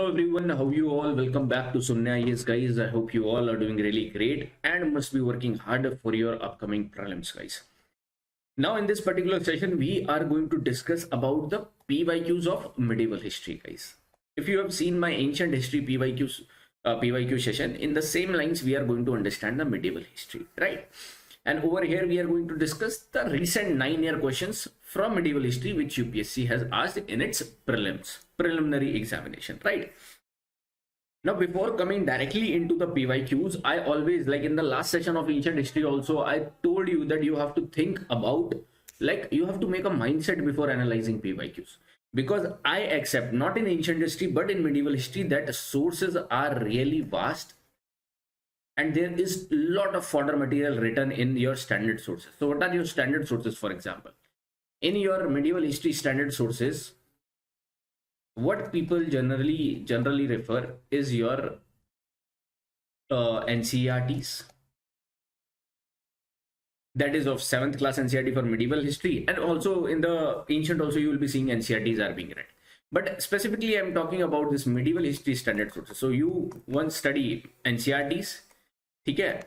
Hello everyone, how you all? Welcome back to Sunya IAS guys. I hope you all are doing really great and must be working hard for your upcoming prelims guys. Now in this particular session, we are going to discuss about the PYQs of medieval history guys. If you have seen my ancient history PYQ session, in the same lines we are going to understand the medieval history, right? And over here we are going to discuss the recent 9-year questions from medieval history which UPSC has asked in its preliminary examination, right? Now before coming directly into the PYQs, I always, like in the last session of ancient history also, I told you that you have to think about, like you have to make a mindset before analyzing PYQs. Because I accept, not in ancient history but in medieval history, that sources are really vast and there is a lot of fodder material written in your standard sources. So what are your standard sources? For example, in your medieval history standard sources, what people generally refer is your NCERTs, that is of 7th class NCERT for medieval history, and also in the ancient also you will be seeing NCERTs are being read. But specifically I'm talking about this medieval history standard sources. So you once study NCERTs, okay?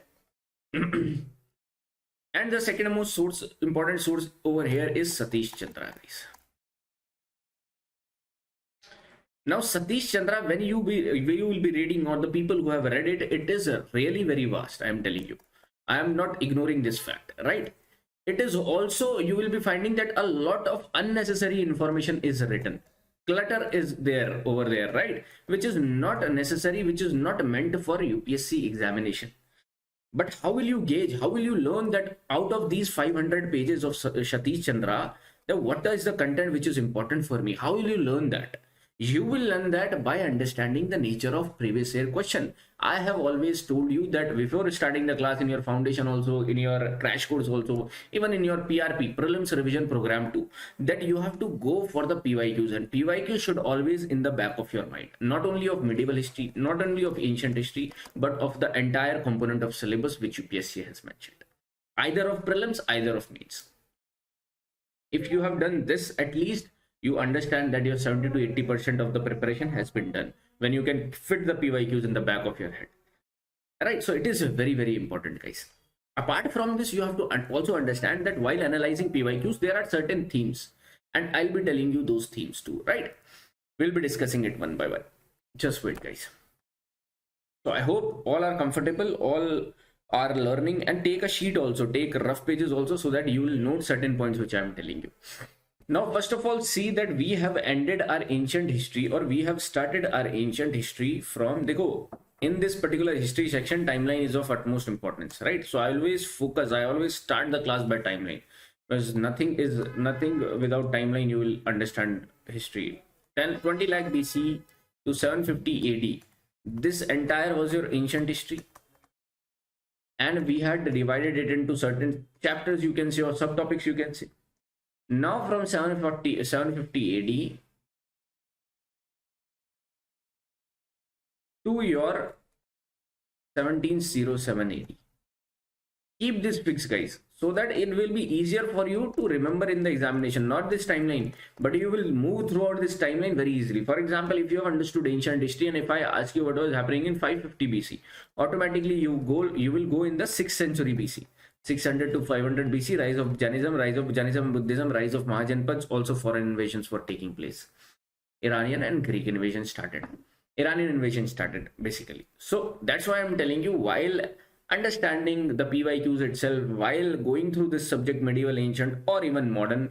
And the second most important source over here is Satish Chandra guys. Now Satish Chandra, when you will be reading, or the people who have read it, it is really very vast. I am telling you, I am not ignoring this fact, right? It is also, you will be finding that a lot of unnecessary information is written. Clutter is there over there, right? Which is not necessary, which is not meant for UPSC examination. But how will you gauge, how will you learn that out of these 500 pages of Satish Chandra, what is the content which is important for me? How will you learn that? You will learn that by understanding the nature of previous year question. I have always told you that before starting the class, in your foundation also, in your crash course also, even in your PRP, Prelims Revision Program too, that you have to go for the PYQs, and PYQs should always in the back of your mind, not only of medieval history, not only of ancient history, but of the entire component of syllabus which UPSC has mentioned, either of prelims, either of mains. If you have done this, at least you understand that your 70 to 80% of the preparation has been done when you can fit the PYQs in the back of your head, right? So it is very, very important guys. Apart from this, you have to also understand that while analyzing PYQs, there are certain themes, and I'll be telling you those themes too, right? We'll be discussing it one by one. Just wait guys. So I hope all are comfortable, all are learning, and take a sheet also, take rough pages also, so that you will note certain points which I'm telling you. Now, first of all, see that we have ended our ancient history, or we have started our ancient history from, in this particular history section, timeline is of utmost importance, right? So I always focus, I always start the class by timeline, because nothing without timeline you will understand history. 20 lakh BC to 750 AD, this entire was your ancient history. And we had divided it into certain chapters, you can say, or subtopics, you can say. Now from 750 AD to your 1707 AD. Keep this fixed guys, so that it will be easier for you to remember in the examination, not this timeline, but you will move throughout this timeline very easily. For example, if you have understood ancient history, and if I ask you what was happening in 550 BC, automatically you will go in the 6th century BC. 600 to 500 BC, rise of Jainism and Buddhism, rise of Mahajanpads, also foreign invasions were taking place. Iranian and Greek invasion started. Iranian invasion started basically. So that's why I'm telling you, while understanding the PYQs itself, while going through this subject, medieval, ancient, or even modern,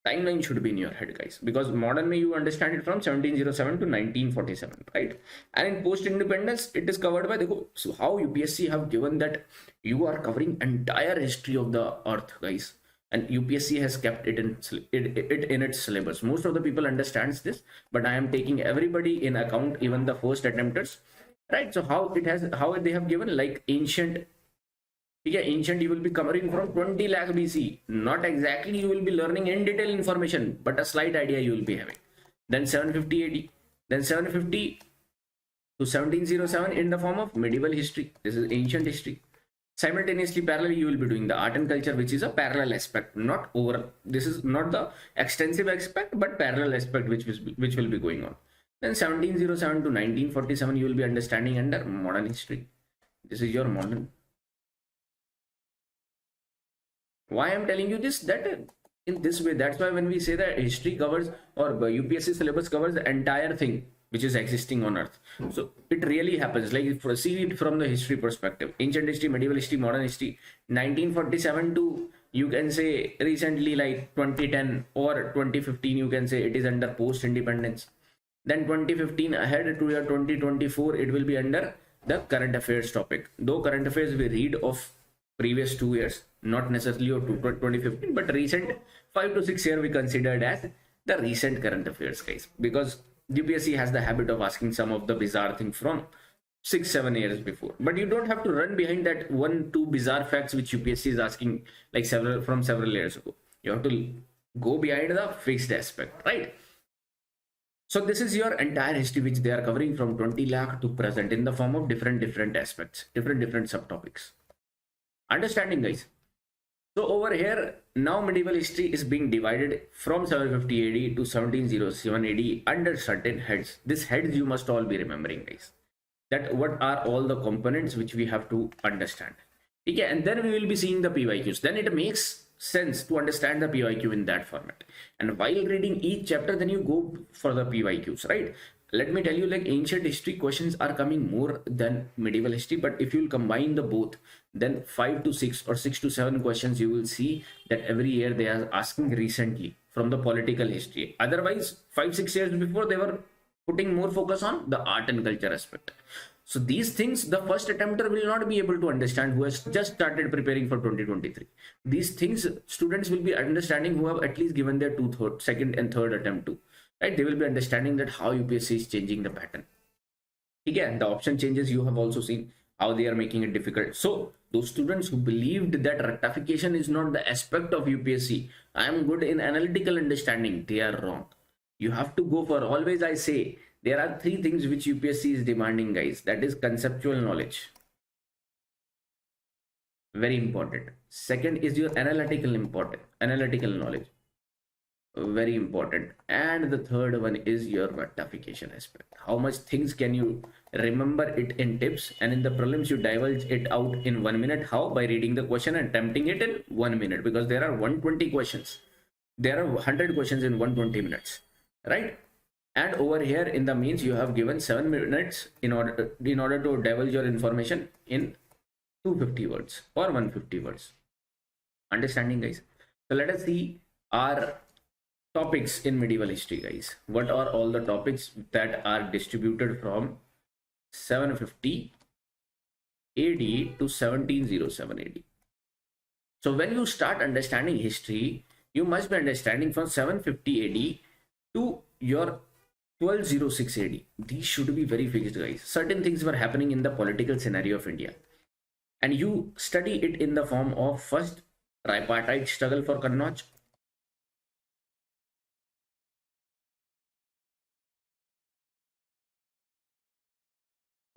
timeline should be in your head guys, because modern may you understand it from 1707 to 1947, right? And in post-independence it is covered by so how UPSC have given that you are covering entire history of the earth guys, and UPSC has kept it in its syllabus. Most of the people understands this, but I am taking everybody in account, even the first attempters, right? So how they have given, like ancient, ancient you will be covering from 20 lakh BC. Not exactly you will be learning in detail information, but a slight idea you will be having. Then 750 AD, then 750 to 1707 in the form of medieval history. This is ancient history. Simultaneously, parallelly, you will be doing the art and culture, which is a parallel aspect, not over. This is not the extensive aspect, but parallel aspect which will be going on. Then 1707 to 1947 you will be understanding under modern history. This is your modern. Why I'm telling you this? That in this way, that's why when we say that history covers, or UPSC syllabus covers the entire thing which is existing on earth. So it really happens. Like, see it from the history perspective: ancient history, medieval history, modern history. 1947 to, you can say, recently, like 2010 or 2015, you can say it is under post independence. Then 2015 ahead to your 2024, it will be under the current affairs topic. Though current affairs we read of previous 2 years, not necessarily of 2015, but recent 5 to 6 year we considered as the recent current affairs, guys, because UPSC has the habit of asking some of the bizarre thing from 6-7 years before. But you don't have to run behind that 1-2 bizarre facts which UPSC is asking like several years ago. You have to go behind the fixed aspect, right? So this is your entire history which they are covering from 20 lakh to present in the form of different aspects, different subtopics. Understanding, guys? So over here, now medieval history is being divided from 750 AD to 1707 AD under certain heads. These heads you must all be remembering, guys. That what are all the components which we have to understand. Okay, and then we will be seeing the PYQs. Then it makes sense to understand the PYQ in that format. And while reading each chapter, then you go for the PYQs, right? Let me tell you, like, ancient history questions are coming more than medieval history, but if you'll combine the both, then 5 to 6 or 6 to 7 questions you will see that every year they are asking recently from the political history. Otherwise, 5-6 years before, they were putting more focus on the art and culture aspect. So these things the first attempter will not be able to understand who has just started preparing for 2023. These things students will be understanding who have at least given their second and third attempt to. Right? They will be understanding that how UPSC is changing the pattern. Again, the option changes you have also seen how they are making it difficult. So those students who believed that rectification is not the aspect of UPSC, I am good in analytical understanding, they are wrong. You have to go for, always I say, there are 3 things which UPSC is demanding, guys. That is conceptual knowledge. Very important. Second is your analytical knowledge. Very important. And the third one is your rectification aspect. How much things can you remember it in tips, and in the prelims you divulge it out in 1 minute. How? By reading the question and attempting it in 1 minute, because there are 120 questions. There are 100 questions in 120 minutes, right? And over here in the means you have given 7 minutes in order to divulge your information in 250 words or 150 words. Understanding, guys? So let us see our topics in medieval history, guys. What are all the topics that are distributed from 750 AD to 1707 AD? So when you start understanding history, you must be understanding from 750 AD to your 1206 AD. These should be very fixed, guys. Certain things were happening in the political scenario of India, and you study it in the form of first tripartite struggle for Kannauj,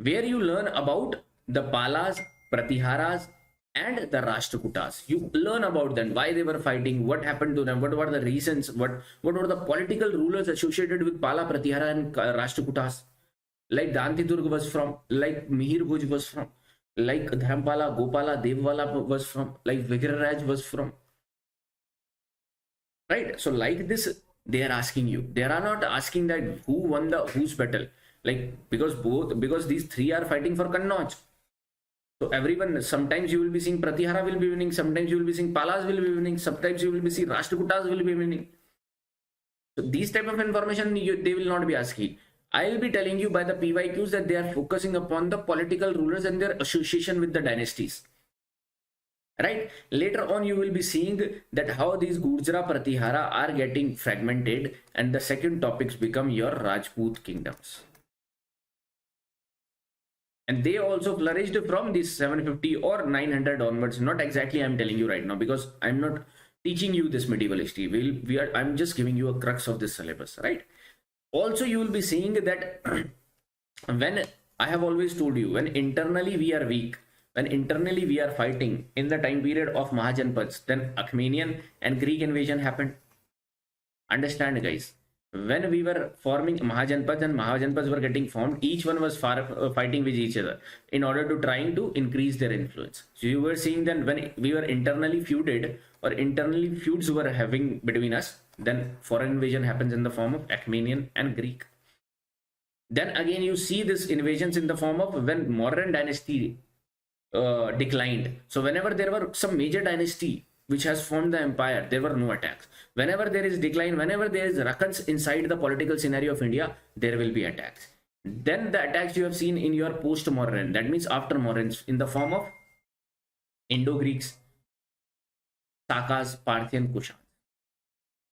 where you learn about the Palas, Pratiharas, and the Rashtrakutas. You learn about them, why they were fighting, what happened to them, what were the reasons, what were the political rulers associated with Pala, Pratihara, and Rashtrakutas. Like Dantidurg was from, like Mihir Bhuj was from, like Dhampala, Gopala, Devwala was from, like Vigraraj was from. Right? So like this, they are asking you. They are not asking that who won the whose battle. Like, because these 3 are fighting for Kannauj. So everyone, sometimes you will be seeing Pratihara will be winning, sometimes you will be seeing Palas will be winning, sometimes you will be seeing Rashtrakutas will be winning. So these type of information they will not be asking. I will be telling you by the PYQs that they are focusing upon the political rulers and their association with the dynasties. Right? Later on you will be seeing that how these Gurjara Pratihara are getting fragmented, and the second topics become your Rajput kingdoms. And they also flourished from this 750 or 900 onwards. Not exactly I'm telling you right now, because I'm not teaching you this medieval history. I'm just giving you a crux of this syllabus, right? Also, you will be seeing that when I have always told you, when internally we are weak, when internally we are fighting in the time period of Mahajanpads, then Achaemenian and Greek invasion happened. Understand, guys? When we were forming Mahajanpads and Mahajanpads were getting formed, each one was fighting with each other in order to trying to increase their influence. So you were seeing that when we were internally feuded or internally feuds were having between us, then foreign invasion happens in the form of Achaemenian and Greek. Then again you see this invasions in the form of when Mauryan dynasty declined. So whenever there were some major dynasty which has formed the empire, there were no attacks. Whenever there is decline, whenever there is ruckus inside the political scenario of India, there will be attacks. Then the attacks you have seen in your post-Mauryan, that means after Mauryans, in the form of Indo-Greeks, Sakas, Parthian, Kushan.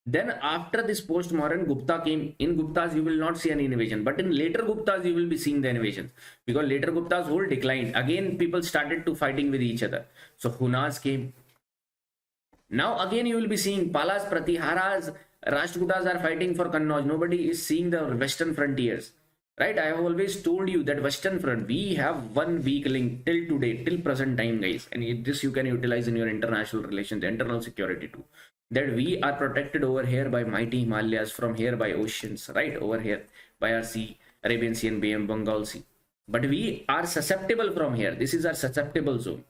Then after this post-Mauryan, Gupta came. In Guptas, you will not see any invasion. But in later Guptas, you will be seeing the invasions. Because later Guptas whole declined. Again, people started to fighting with each other. So Hunas came. Now again, you will be seeing Palas, Pratiharas, Rashtrakutas are fighting for Kannauj. Nobody is seeing the western frontiers. Right? I have always told you that western front, we have one weak link till today, till present time, guys. And this you can utilize in your international relations, internal security too. That we are protected over here by mighty Himalayas, from here by oceans, right? Over here by our sea, Arabian Sea and Bengal Sea. But we are susceptible from here. This is our susceptible zone.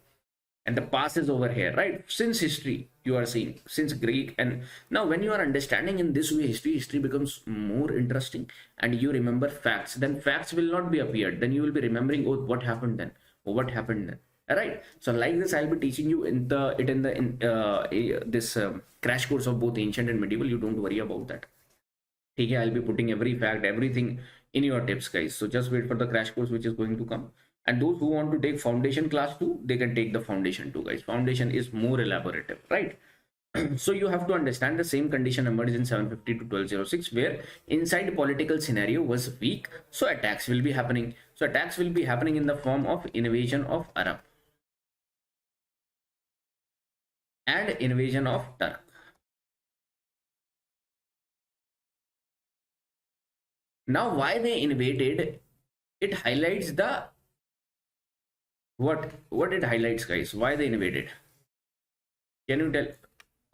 And the past is over here, right? Since history, you are seeing, since Greek. And now when you are understanding in this way, history becomes more interesting and you remember facts. Then facts will not be appeared. Then you will be remembering, oh, what happened then? Oh, what happened then? All right. So like this, I'll be teaching you in this crash course of both ancient and medieval. You don't worry about that. Okay, I'll be putting every fact, everything in your tips, guys. So just wait for the crash course which is going to come. And those who want to take foundation class too, they can take the foundation too, guys. Foundation is more elaborative, right? So you have to understand the same condition emerged in 750 to 1206, where inside political scenario was weak. So attacks will be happening. So attacks will be happening in the form of invasion of Arab and invasion of Turk. Now, why they invaded, it highlights the what it highlights, guys. Why they invaded? Can you tell?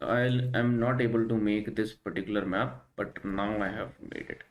I'm not able to make this particular map, but now I have made it.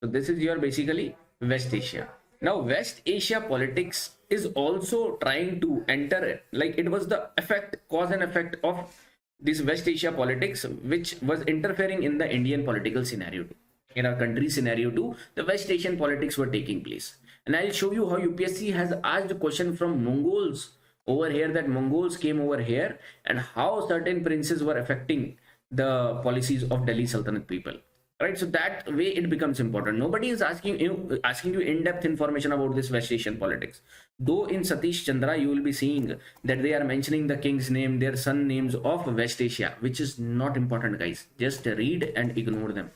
So this is your basically West Asia. Now West Asia politics is also trying to enter, like it was the effect, cause and effect of this West Asia politics, which was interfering in the Indian political scenario too. In our country scenario too, the West Asian politics were taking place. And I'll show you how UPSC has asked a question from Mongols over here, that Mongols came over here and how certain princes were affecting the policies of Delhi Sultanate people. Right, so that way it becomes important. Nobody is asking you in-depth information about this West Asian politics. Though in Satish Chandra you will be seeing that they are mentioning the king's name, their son names of West Asia, which is not important, guys. Just read and ignore them.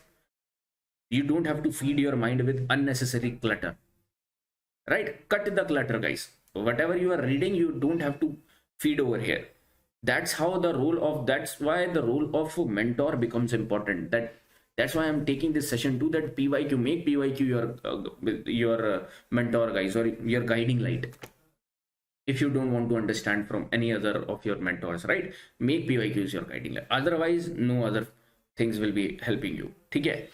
You don't have to feed your mind with unnecessary clutter. Right, cut the clutter, guys. Whatever you are reading, you don't have to feed over here. That's how the role of, that's why the role of a mentor becomes important. That's why I'm taking this session too, that PYQ, make PYQ your mentor, guys, or your guiding light. If you don't want to understand from any other of your mentors, right? Make PYQs your guiding light. Otherwise, no other things will be helping you. Okay.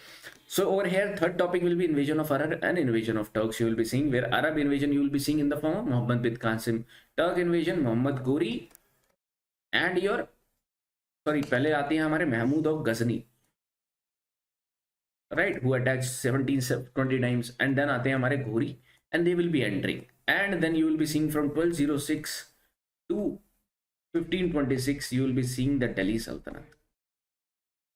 So over here, third topic will be invasion of Arab and invasion of Turks. You will be seeing where Arab invasion you will be seeing in the form of Muhammad bin Qasim. Turk invasion, Muhammad Ghori, and your, sorry, पहले आते हैं हमारे Mahmood of Ghazni, right, who attacked 17-20 times, and then आते हैं हमारे Ghori, and they will be entering. And then you will be seeing from 1206 to 1526, you will be seeing the Delhi Sultanate.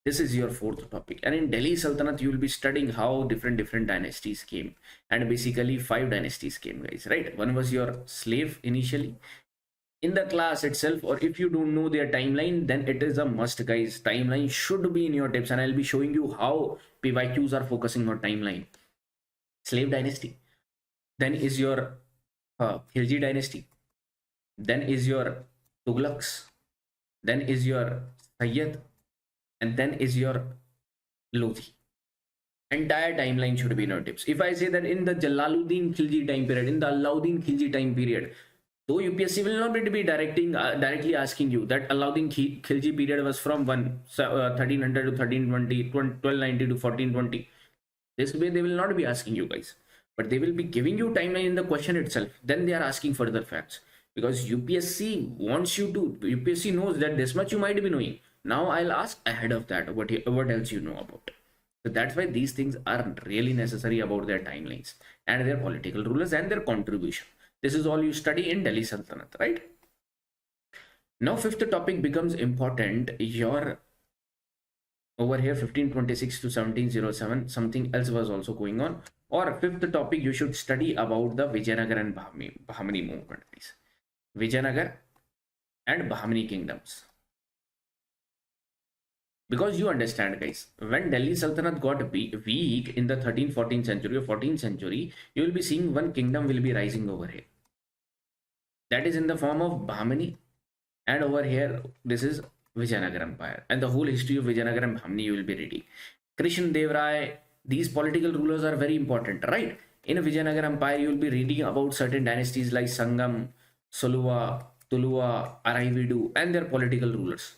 This is your fourth topic. And in Delhi Sultanate, you will be studying how different dynasties came. And basically 5 dynasties came, guys, right? One was your slave initially. In the class itself, or if you don't know their timeline, then it is a must, guys. Timeline should be in your tips, and I'll be showing you how PYQs are focusing on timeline. Slave dynasty. Then is your Khilji dynasty. Then is your Tughlaqs. Then is your Sayyid. And then is your Lodi. Entire timeline should be in your tips. If I say that in the Jalaluddin Khilji time period, in the Alauddin Khilji time period, though UPSC will not be directly asking you that Alauddin Khilji period was from 1300 to 1320, 1290 to 1420. This way they will not be asking you guys, but they will be giving you timeline in the question itself. Then they are asking further facts, because UPSC wants you to, UPSC knows that this much you might be knowing. Now I'll ask ahead of that what else you know about. So that's why these things are really necessary about their timelines and their political rulers and their contribution. This is all you study in Delhi Sultanate, right? Now fifth topic becomes important. Your over here 1526 to 1707, something else was also going on. Or fifth topic, you should study about the Vijayanagar and Bahmani movement, please. Vijayanagar and Bahmani kingdoms. Because you understand, guys, when Delhi Sultanate got weak in the 13th, 14th century or 14th century, you will be seeing one kingdom will be rising over here. That is in the form of Bahmani, and over here this is Vijayanagar Empire, and the whole history of Vijayanagar and Bahmani you will be reading. Krishna Dev Rai, these political rulers are very important, right? In Vijayanagar Empire, you will be reading about certain dynasties like Sangam, Soluva, Tuluva, Araividu, and their political rulers.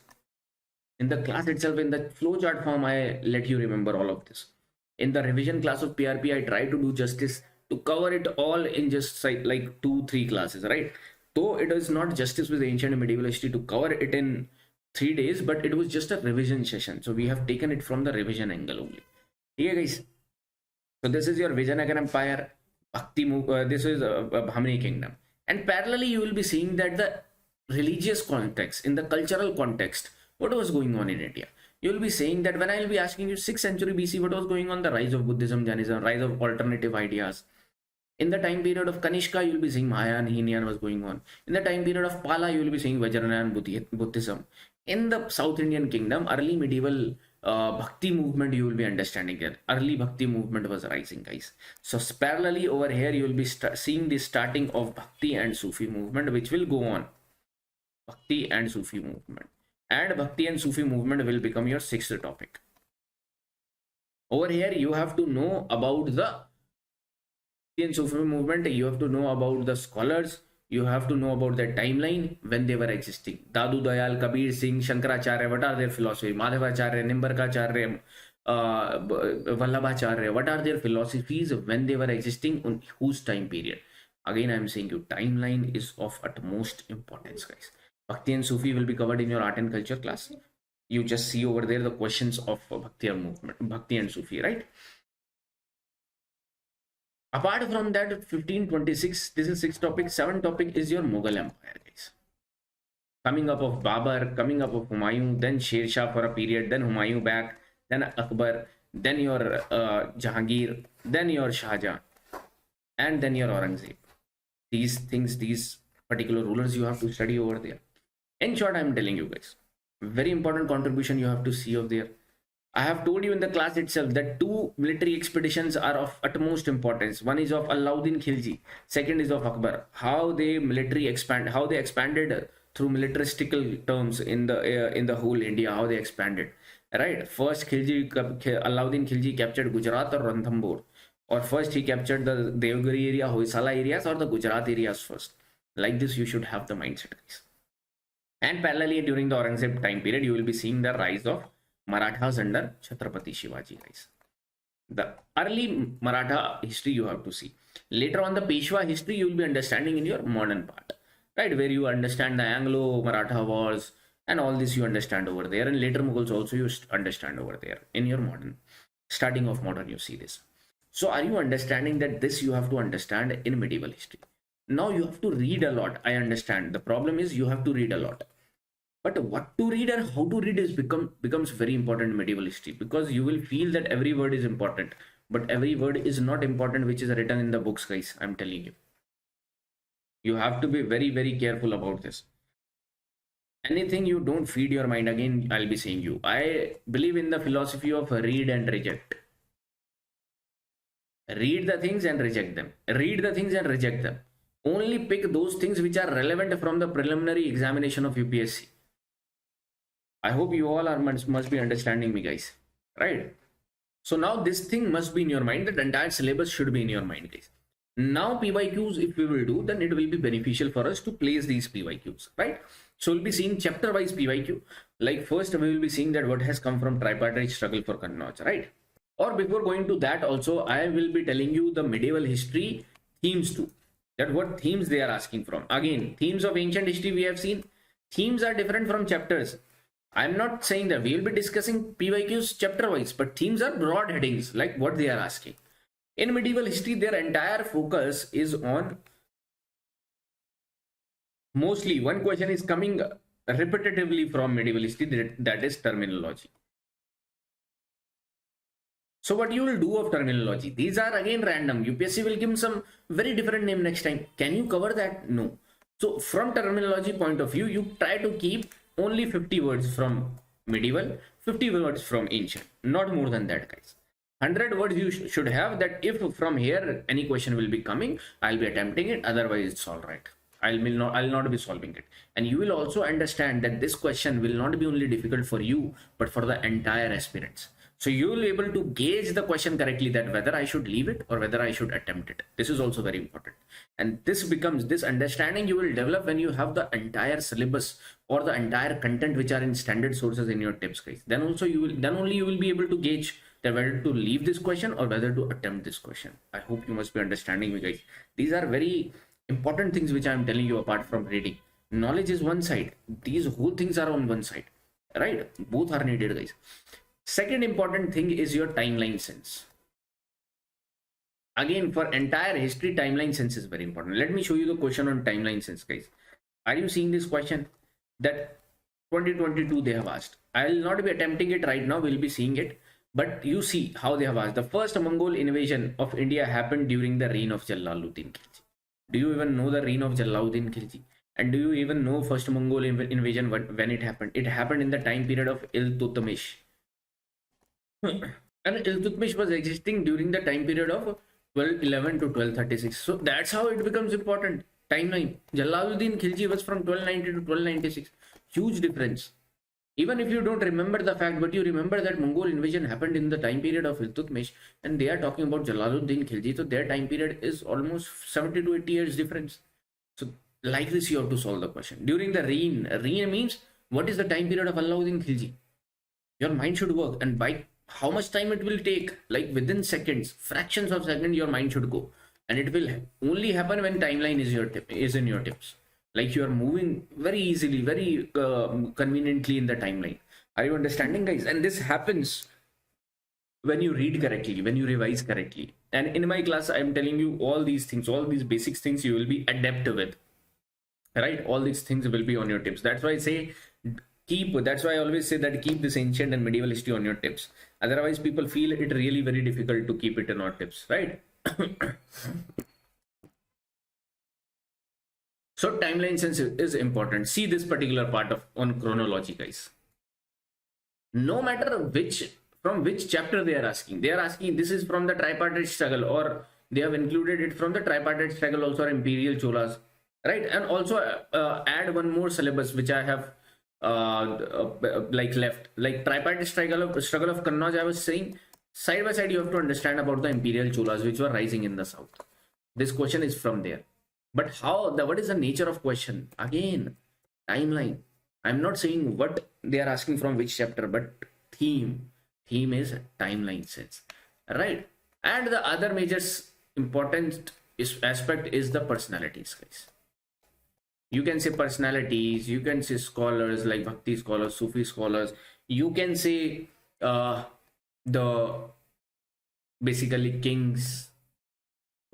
In the class itself, in the flowchart form, I let you remember all of this. In the revision class of PRP, I try to do justice to cover it all in just like 2-3 classes, right? Though it is not justice with ancient and medieval history to cover it in 3 days, but it was just a revision session. So we have taken it from the revision angle only. Here, guys. So this is your Vijayanagar Empire, Bhakti, this is Bahmani kingdom. And parallelly, you will be seeing that the religious context, in the cultural context, what was going on in India. You will be saying that when I will be asking you 6th century BC, what was going on, the rise of Buddhism, Jainism, rise of alternative ideas. In the time period of Kanishka, you will be seeing Mahayana, Hinayan was going on. In the time period of Pala, you will be seeing Vajrayana Buddhism. In the South Indian kingdom, early medieval Bhakti movement, you will be understanding that early Bhakti movement was rising, guys. So parallelly over here, you will be seeing the starting of Bhakti and Sufi movement, which will go on. Bhakti and Sufi movement. And Bhakti and Sufi movement will become your 6th topic. Over here, you have to know about the Bhakti and Sufi movement. You have to know about the scholars. You have to know about their timeline when they were existing. Dadu Dayal, Kabir Singh, Shankaracharya, what are their philosophy? Madhavacharya, Nimbarkacharya, Vallabhacharya, what are their philosophies when they were existing, on whose time period? Again, I am saying you, timeline is of utmost importance, guys. Bhakti and Sufi will be covered in your art and culture class. You just see over there the questions of Bhakti movement, Bhakti and Sufi, right? Apart from that, 1526, this is 6th topic. 7th topic is your Mughal Empire, guys. Coming up of Babar, coming up of Humayun, then Sher Shah for a period, then Humayun back, then Akbar, then your Jahangir, then your Shah Jahan, and then your Aurangzeb. These things, these particular rulers you have to study over there. In short, I am telling you guys, very important contribution you have to see over there. I have told you in the class itself that 2 military expeditions are of utmost importance. One is of Alauddin Khilji, second is of Akbar. How they expanded through militaristical terms in the whole India, how they expanded. Right? First, Alauddin Khilji captured Gujarat or Ranthambore, or first he captured the Devgiri area, Hoysala areas, or the Gujarat areas first. Like this, you should have the mindset, guys. And parallelly, during the Aurangzeb time period, you will be seeing the rise of Marathas under Chhatrapati Shivaji, guys. The early Maratha history you have to see. Later on, the Peshwa history you will be understanding in your modern part, right? Where you understand the Anglo-Maratha wars and all this you understand over there. And later Mughals also you understand over there in your modern, starting of modern, you see this. So are you understanding that this you have to understand in medieval history? Now you have to read a lot. I understand. The problem is you have to read a lot. But what to read and how to read is becomes very important in medieval history, because you will feel that every word is important, but every word is not important which is written in the books, guys. I'm telling you. You have to be very, very careful about this. Anything you don't feed your mind, again, I'll be saying you. I believe in the philosophy of read and reject. Read the things and reject them. Read the things and reject them. Only pick those things which are relevant from the preliminary examination of UPSC. I hope you all must be understanding me, guys. Right? So now this thing must be in your mind. The entire syllabus should be in your mind, guys. Now PYQs, if we will do, then it will be beneficial for us to place these PYQs, right? So we'll be seeing chapter-wise PYQ. Like first, we will be seeing that what has come from tripartite struggle for Kannauj, right? Or before going to that also, I will be telling you the medieval history themes too, that what themes they are asking from. Again, themes of ancient history we have seen, themes are different from chapters. I'm not saying that we will be discussing PYQs chapter wise, but themes are broad headings like what they are asking. In medieval history, their entire focus is on, mostly one question is coming repetitively from medieval history, that is terminology. So what you will do of terminology? These are again random. UPSC will give some very different name next time. Can you cover that? No. So from terminology point of view, you try to keep only 50 words from medieval, 50 words from ancient, not more than that, guys. 100 words you should have, that if from here any question will be coming, I'll be attempting it. Otherwise, it's all right. I'll not be solving it. And you will also understand that this question will not be only difficult for you, but for the entire aspirants. So you will be able to gauge the question correctly, that whether I should leave it or whether I should attempt it. This is also very important. And this becomes, this understanding you will develop when you have the entire syllabus or the entire content which are in standard sources in your tips, guys. Then also then only you will be able to gauge that whether to leave this question or whether to attempt this question. I hope you must be understanding me, guys. These are very important things which I am telling you apart from reading. Knowledge is one side. These whole things are on one side, right? Both are needed, guys. Second important thing is your timeline sense. Again, for entire history, timeline sense is very important. Let me show you the question on timeline sense, guys. Are you seeing this question that 2022 they have asked? I'll not be attempting it right now. We'll be seeing it. But you see how they have asked. The first Mongol invasion of India happened during the reign of Jalaluddin Khilji. Do you even know the reign of Jalaluddin Khilji? And do you even know first Mongol invasion when it happened? It happened in the time period of Iltutmish. And Iltutmish was existing during the time period of 1211 to 1236. So that's how it becomes important. Timeline. Jalaluddin Khilji was from 1290 to 1296. Huge difference. Even if you don't remember the fact, but you remember that Mongol invasion happened in the time period of Iltutmish, and they are talking about Jalaluddin Khilji, so their time period is almost 70 to 80 years difference. So like this, you have to solve the question. During the reign means what is the time period of Alauddin Khilji? Your mind should work, and by how much time it will take, like within seconds, fractions of second, your mind should go, and it will only happen when timeline is in your tips. Like you are moving very easily, very conveniently in the timeline. Are you understanding, guys? And this happens when you read correctly, when you revise correctly. And in my class, I'm telling you all these things, all these basic things you will be adept with, right? All these things will be on your tips. That's why I say that's why I always say that keep this ancient and medieval history on your tips. Otherwise, people feel it really very difficult to keep it in our tips, right? So timeline sense is important. See this particular part on chronology, guys. No matter from which chapter they are asking this is from the tripartite struggle, or they have included it from the tripartite struggle also, or imperial cholas, right? And also add one more syllabus which I have like left, like tripartite struggle of Kannauj. I was saying side by side you have to understand about the imperial cholas which were rising in the south. This question is from there. But what is the nature of question? Again, timeline. I'm not saying what they are asking from which chapter, but theme is timeline sense, right? And the other major important aspect is the personalities, guys. You can say personalities, you can say scholars like Bhakti scholars, Sufi scholars, you can say the basically kings,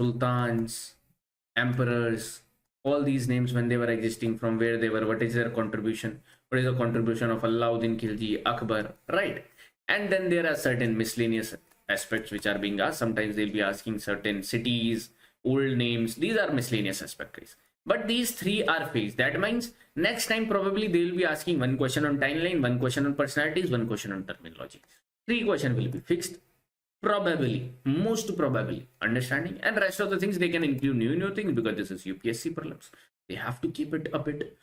sultans, emperors, all these names when they were existing, from where they were, what is their contribution, what is the contribution of Alauddin Khilji, Akbar, right? And then there are certain miscellaneous aspects which are being asked. Sometimes they'll be asking certain cities, old names. These are miscellaneous aspects. But these three are phased. That means next time probably they will be asking one question on timeline, one question on personalities, one question on terminology. 3 questions will be fixed. Probably, most probably, understanding, and rest of the things they can include new things, because this is UPSC Prelims. They have to keep it a bit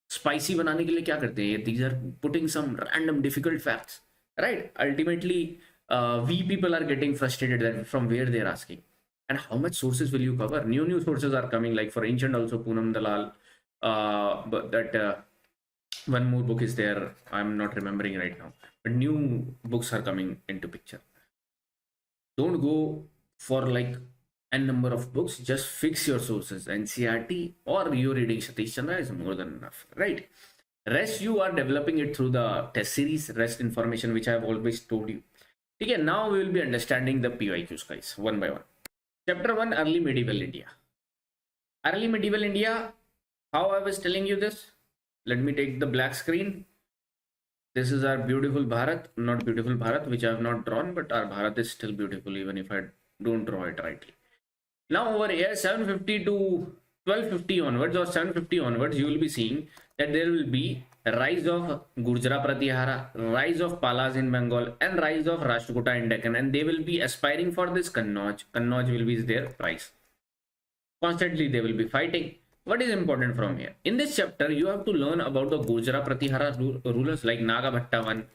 spicy. बनाने के लिए क्या करते हैं? These are putting some random difficult facts, right? Ultimately, we people are getting frustrated that from where they are asking, and how much sources will you cover? New sources are coming, like for ancient also Poonam Dalal. But that one more book is there. I'm not remembering right now, but new books are coming into picture. Don't go for like n number of books. Just fix your sources. NCRT or you reading Satish Chandra is more than enough, right? Rest you are developing it through the test series, rest information which I have always told you. Okay, now we will be understanding the PYQs, guys, one by one. Chapter 1, Early Medieval India. Early Medieval India, how I was telling you this? Let me take the black screen. This is our beautiful Bharat, not beautiful Bharat, which I have not drawn, but our Bharat is still beautiful even if I don't draw it rightly. Now over here, 750 to 1250 onwards or 750 onwards, you will be seeing that there will be a rise of Gurjara Pratihara, rise of Palas in Bengal, and rise of Rashtrakuta in Deccan, and they will be aspiring for this Kannauj. Kannauj will be their prize. Constantly they will be fighting. What is important from here? In this chapter, you have to learn about the Gurjara Pratihara rulers like Nagabhatta 1,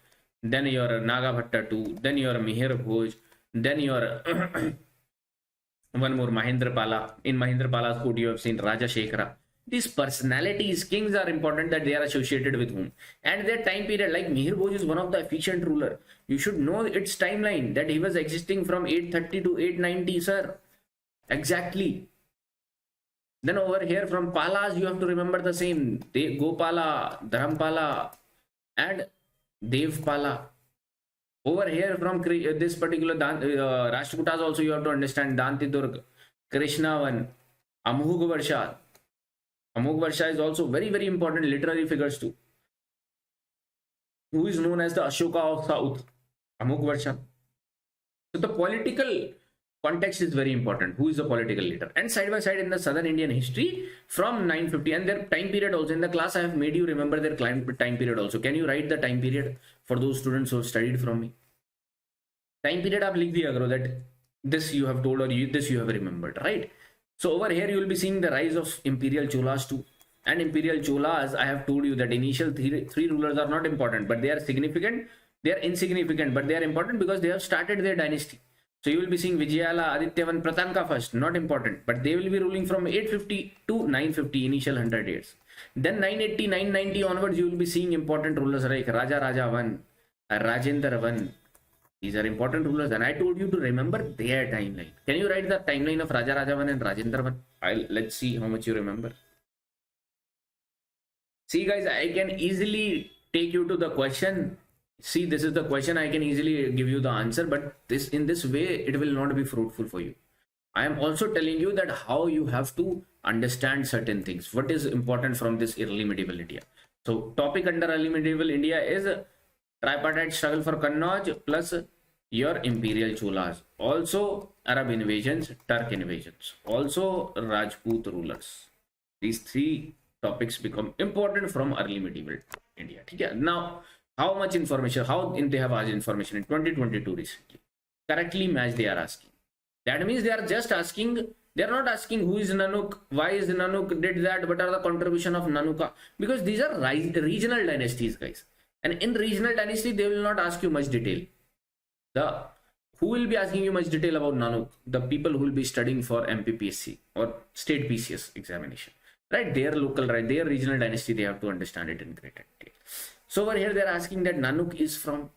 then your Nagabhatta 2, then your Mihir Bhoj, then your one more Mahendrapala. In Mahendrapala's court, you have seen Raja Shekhara. These personalities, kings are important that they are associated with whom. And their time period, like Mihir Bhoj is one of the efficient ruler. You should know its timeline that he was existing from 830 to 890, sir. Exactly. Then over here from Palas, you have to remember the same. Gopala, Dhampala, and Devpala. Over here from this particular Rashtrakutas also you have to understand Danti Durg, Krishnavan, Amhug Varsha. Amhug Varsha is also very, very important literary figures too. Who is known as the Ashoka of South? Amhug Varsha. So the political context is very important. Who is the political leader? And side by side in the southern Indian history from 950 and their time period also. In the class I have made you remember their time period also. Can you write the time period for those students who have studied from me? Time period aap likh diya karo that this you have told or this you have remembered, right? So over here you will be seeing the rise of Imperial Cholas too. And Imperial Cholas, I have told you that initial three rulers are not important, but they are significant. They are insignificant, but they are important because they have started their dynasty. So you will be seeing Vijayala, Adityavan, Pratanka first, not important, but they will be ruling from 850 to 950 initial 100 years. Then 980, 990 onwards, you will be seeing important rulers like Raja Raja 1, Rajendra 1. These are important rulers, and I told you to remember their timeline. Can you write the timeline of Raja Raja 1 and Rajendra 1? Let's see how much you remember. See guys, I can easily take you to the question. See, this is the question. I can easily give you the answer, but in this way, it will not be fruitful for you. I am also telling you that how you have to understand certain things. What is important from this early medieval India? So topic under early medieval India is tripartite struggle for Kannauj plus your imperial Cholas. Also Arab invasions, Turk invasions. Also Rajput rulers. These three topics become important from early medieval India. Yeah. Now, how much information, they have asked information in 2022 recently. Correctly matched they are asking. That means they are just asking, they are not asking who is Nanuk, why is Nanuk did that, what are the contribution of Nanuka. Because these are regional dynasties, guys. And in regional dynasty, they will not ask you much detail. Who will be asking you much detail about Nanuk? The people who will be studying for MPPSC or state PCS examination. Right? Their local, right? Their regional dynasty, they have to understand it in great detail. So over here, they're asking that Nanuk is from,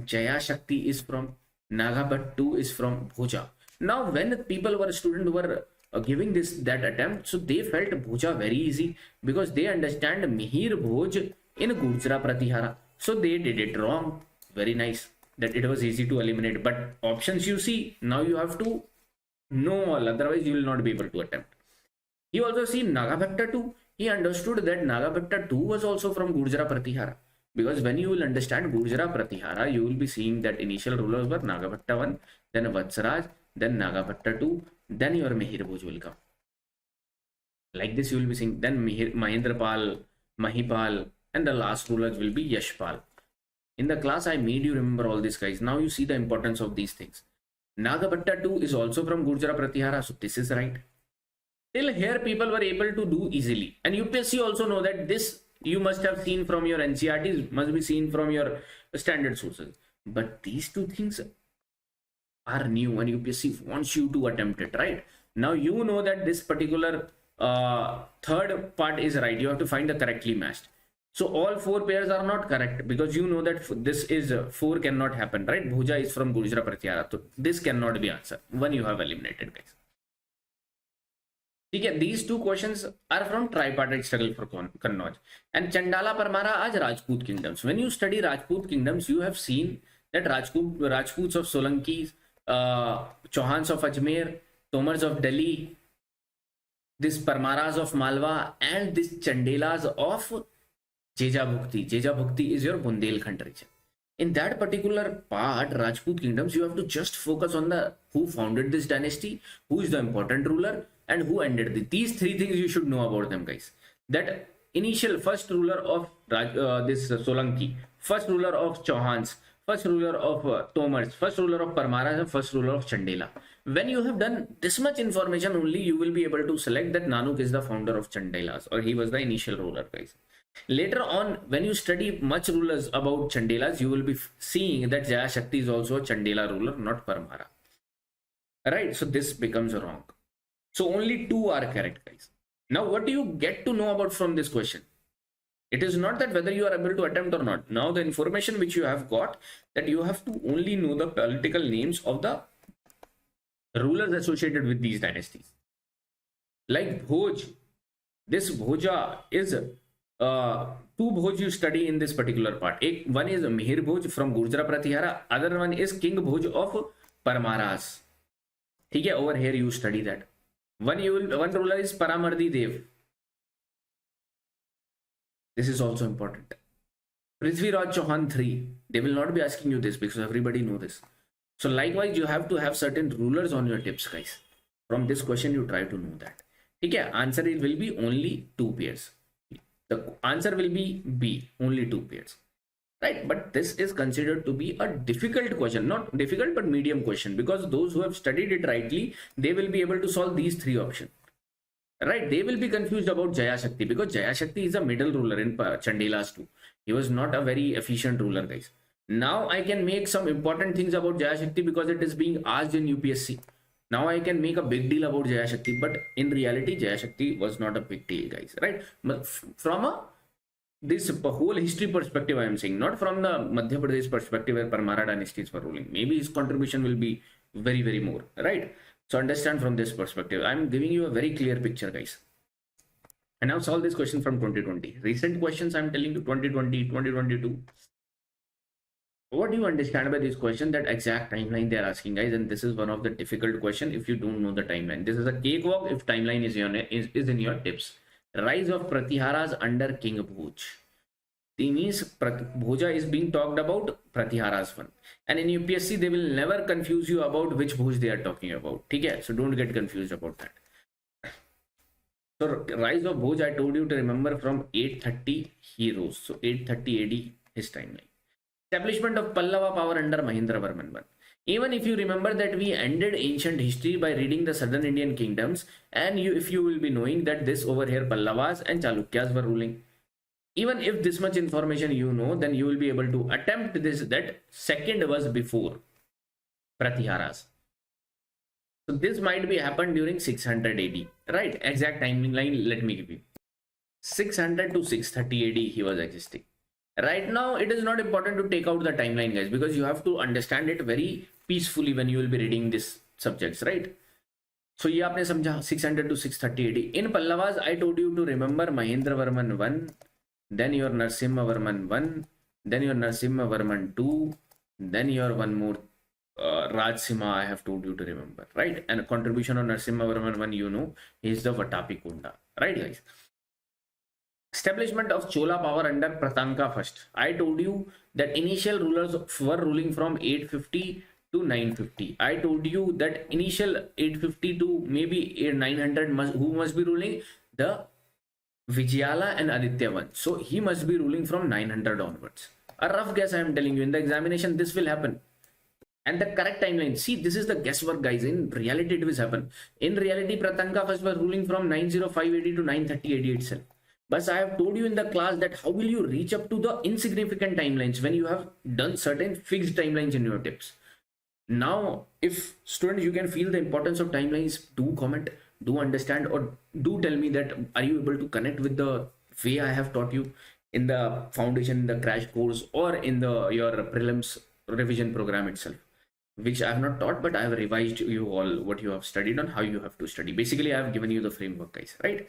Jaya Shakti is from, Nagabhattu is from Bhoja. Now, when people were students were giving that attempt, so they felt Bhoja very easy because they understand Mihir Bhoj in Gurjara Pratihara. So they did it wrong. Very nice. That it was easy to eliminate. But options you see, now you have to know all. Otherwise, you will not be able to attempt. He also see Nagabhatta 2. He understood that Nagabhatta 2 was also from Gurjara Pratihara. Because when you will understand Gurjara Pratihara, you will be seeing that initial rulers were Nagabhatta 1, then Vatsaraj, then Nagabhatta 2, then your Mihir Bhoj will come. Like this you will be seeing, then Mahendrapal, Mahipal, and the last rulers will be Yashpal. In the class, I made you remember all these guys. Now you see the importance of these things. Nagabhatta 2 is also from Gurjara Pratihara, so this is right. Till here, people were able to do easily. And UPSC also know that this you must have seen from your NCRTs, must be seen from your standard sources. But these two things are new and UPSC wants you to attempt it, right? Now you know that this particular third part is right. You have to find the correctly matched. So all four pairs are not correct, because you know that this is 4 cannot happen, right? Bhuja is from Gurjara Pratyahara, so this cannot be answer. One you have eliminated, guys. ठीक है, these two questions are from tripartite struggle for Kannauj. And Chandala Parmara as Rajput kingdoms. When you study Rajput kingdoms, you have seen that Rajputs of Solanki, Chauhans of Ajmer, Tomars of Delhi, this Parmaras of Malwa, and this Chandelas of Jeja Bhukti. Jeja Bhukti is your Bundelkhand region. In that particular part, Rajput kingdoms, you have to just focus on the who founded this dynasty, who is the important ruler, and who ended it. These three things you should know about them, guys. That initial first ruler of this Solanki, first ruler of Chauhans, first ruler of Tomars, first ruler of Parmaras, and first ruler of Chandela. When you have done this much information only, you will be able to select that Nanuk is the founder of Chandelas, or he was the initial ruler, guys. Later on, when you study much rulers about Chandelas, you will be seeing that Jaya Shakti is also a Chandela ruler, not Parmara. Right? So this becomes wrong. So only two are correct, guys. Now, what do you get to know about from this question? It is not that whether you are able to attempt or not. Now, the information which you have got, that you have to only know the political names of the rulers associated with these dynasties. Like Bhoj, this Bhoja is two Bhoj you study in this particular part. One is Mihir Bhoj from Gurjara Pratyahara, other one is King Bhoj of Parmaras. Okay, over here you study that. One ruler is Paramardi Dev. This is also important. Prithviraj Chauhan 3. They will not be asking you this because everybody know this. So likewise, you have to have certain rulers on your tips, guys. From this question, you try to know that. Okay, answer will be only 2 pairs. The answer will be B, only 2 pairs. Right, but this is considered to be a difficult question, not difficult, but medium question, because those who have studied it rightly, they will be able to solve these 3 options. Right, they will be confused about Jaya Shakti, because Jaya Shakti is a middle ruler in Chandelas too. He was not a very efficient ruler, guys. Now I can make some important things about Jaya Shakti because it is being asked in UPSC. Now I can make a big deal about Jaya Shakti, but in reality, Jaya Shakti was not a big deal, guys. Right, but from this whole history perspective, I am saying, not from the Madhya Pradesh perspective where Parmara dynasties were ruling. Maybe his contribution will be very, very more, right? So understand from this perspective. I'm giving you a very clear picture, guys. And now solve this question from 2020. Recent questions I'm telling you, 2020, 2022. What do you understand by this question? That exact timeline they are asking, guys, and this is one of the difficult question if you don't know the timeline. This is a cakewalk if timeline is in your tips. Rise of Pratiharas under King Bhoj. It means Bhoja is being talked about, Pratiharas one. And in UPSC, they will never confuse you about which Bhoj they are talking about. Okay? So don't get confused about that. So rise of Bhoj, I told you to remember from 830 he rose. So 830 AD, his timeline. Establishment of Pallava power under Mahendravarman I. Even if you remember that we ended ancient history by reading the southern Indian kingdoms, and if you will be knowing that this over here Pallavas and Chalukyas were ruling. Even if this much information you know, then you will be able to attempt this, that second was before Pratiharas. So this might be happened during 600 AD, right? Exact timeline, let me give you. 600 to 630 AD he was existing. Right now, it is not important to take out the timeline, guys, because you have to understand it very peacefully when you will be reading these subjects, right? So, ये आपने समझा 600 to 630 AD. In Pallavas, I told you to remember Mahendravarman I, then your Narasimhavarman I, then your Narasimhavarman II, then your one more Rajsimha I have told you to remember, right? And a contribution of Narasimhavarman I, you know, is the Vatapi Kunda, right, guys? Establishment of Chola power under Pratanka first. I told you that initial rulers were ruling from 850 to 950. I told you that initial 850 to maybe 900 who must be ruling? The Vijayala and Aditya one. So he must be ruling from 900 onwards. A rough guess I am telling you. In the examination, this will happen. And the correct timeline. See, this is the guesswork, guys. In reality, it will happen. In reality, Pratanka first was ruling from 905 AD to 930 AD itself. But I have told you in the class that how will you reach up to the insignificant timelines when you have done certain fixed timelines in your tips. Now, if students, you can feel the importance of timelines, do comment, do understand, or do tell me that are you able to connect with the way I have taught you. in the foundation, in the crash course, or in the your prelims revision program itself, which I have not taught, but I have revised you all what you have studied on, how you have to study. Basically, I have given you the framework, guys, right?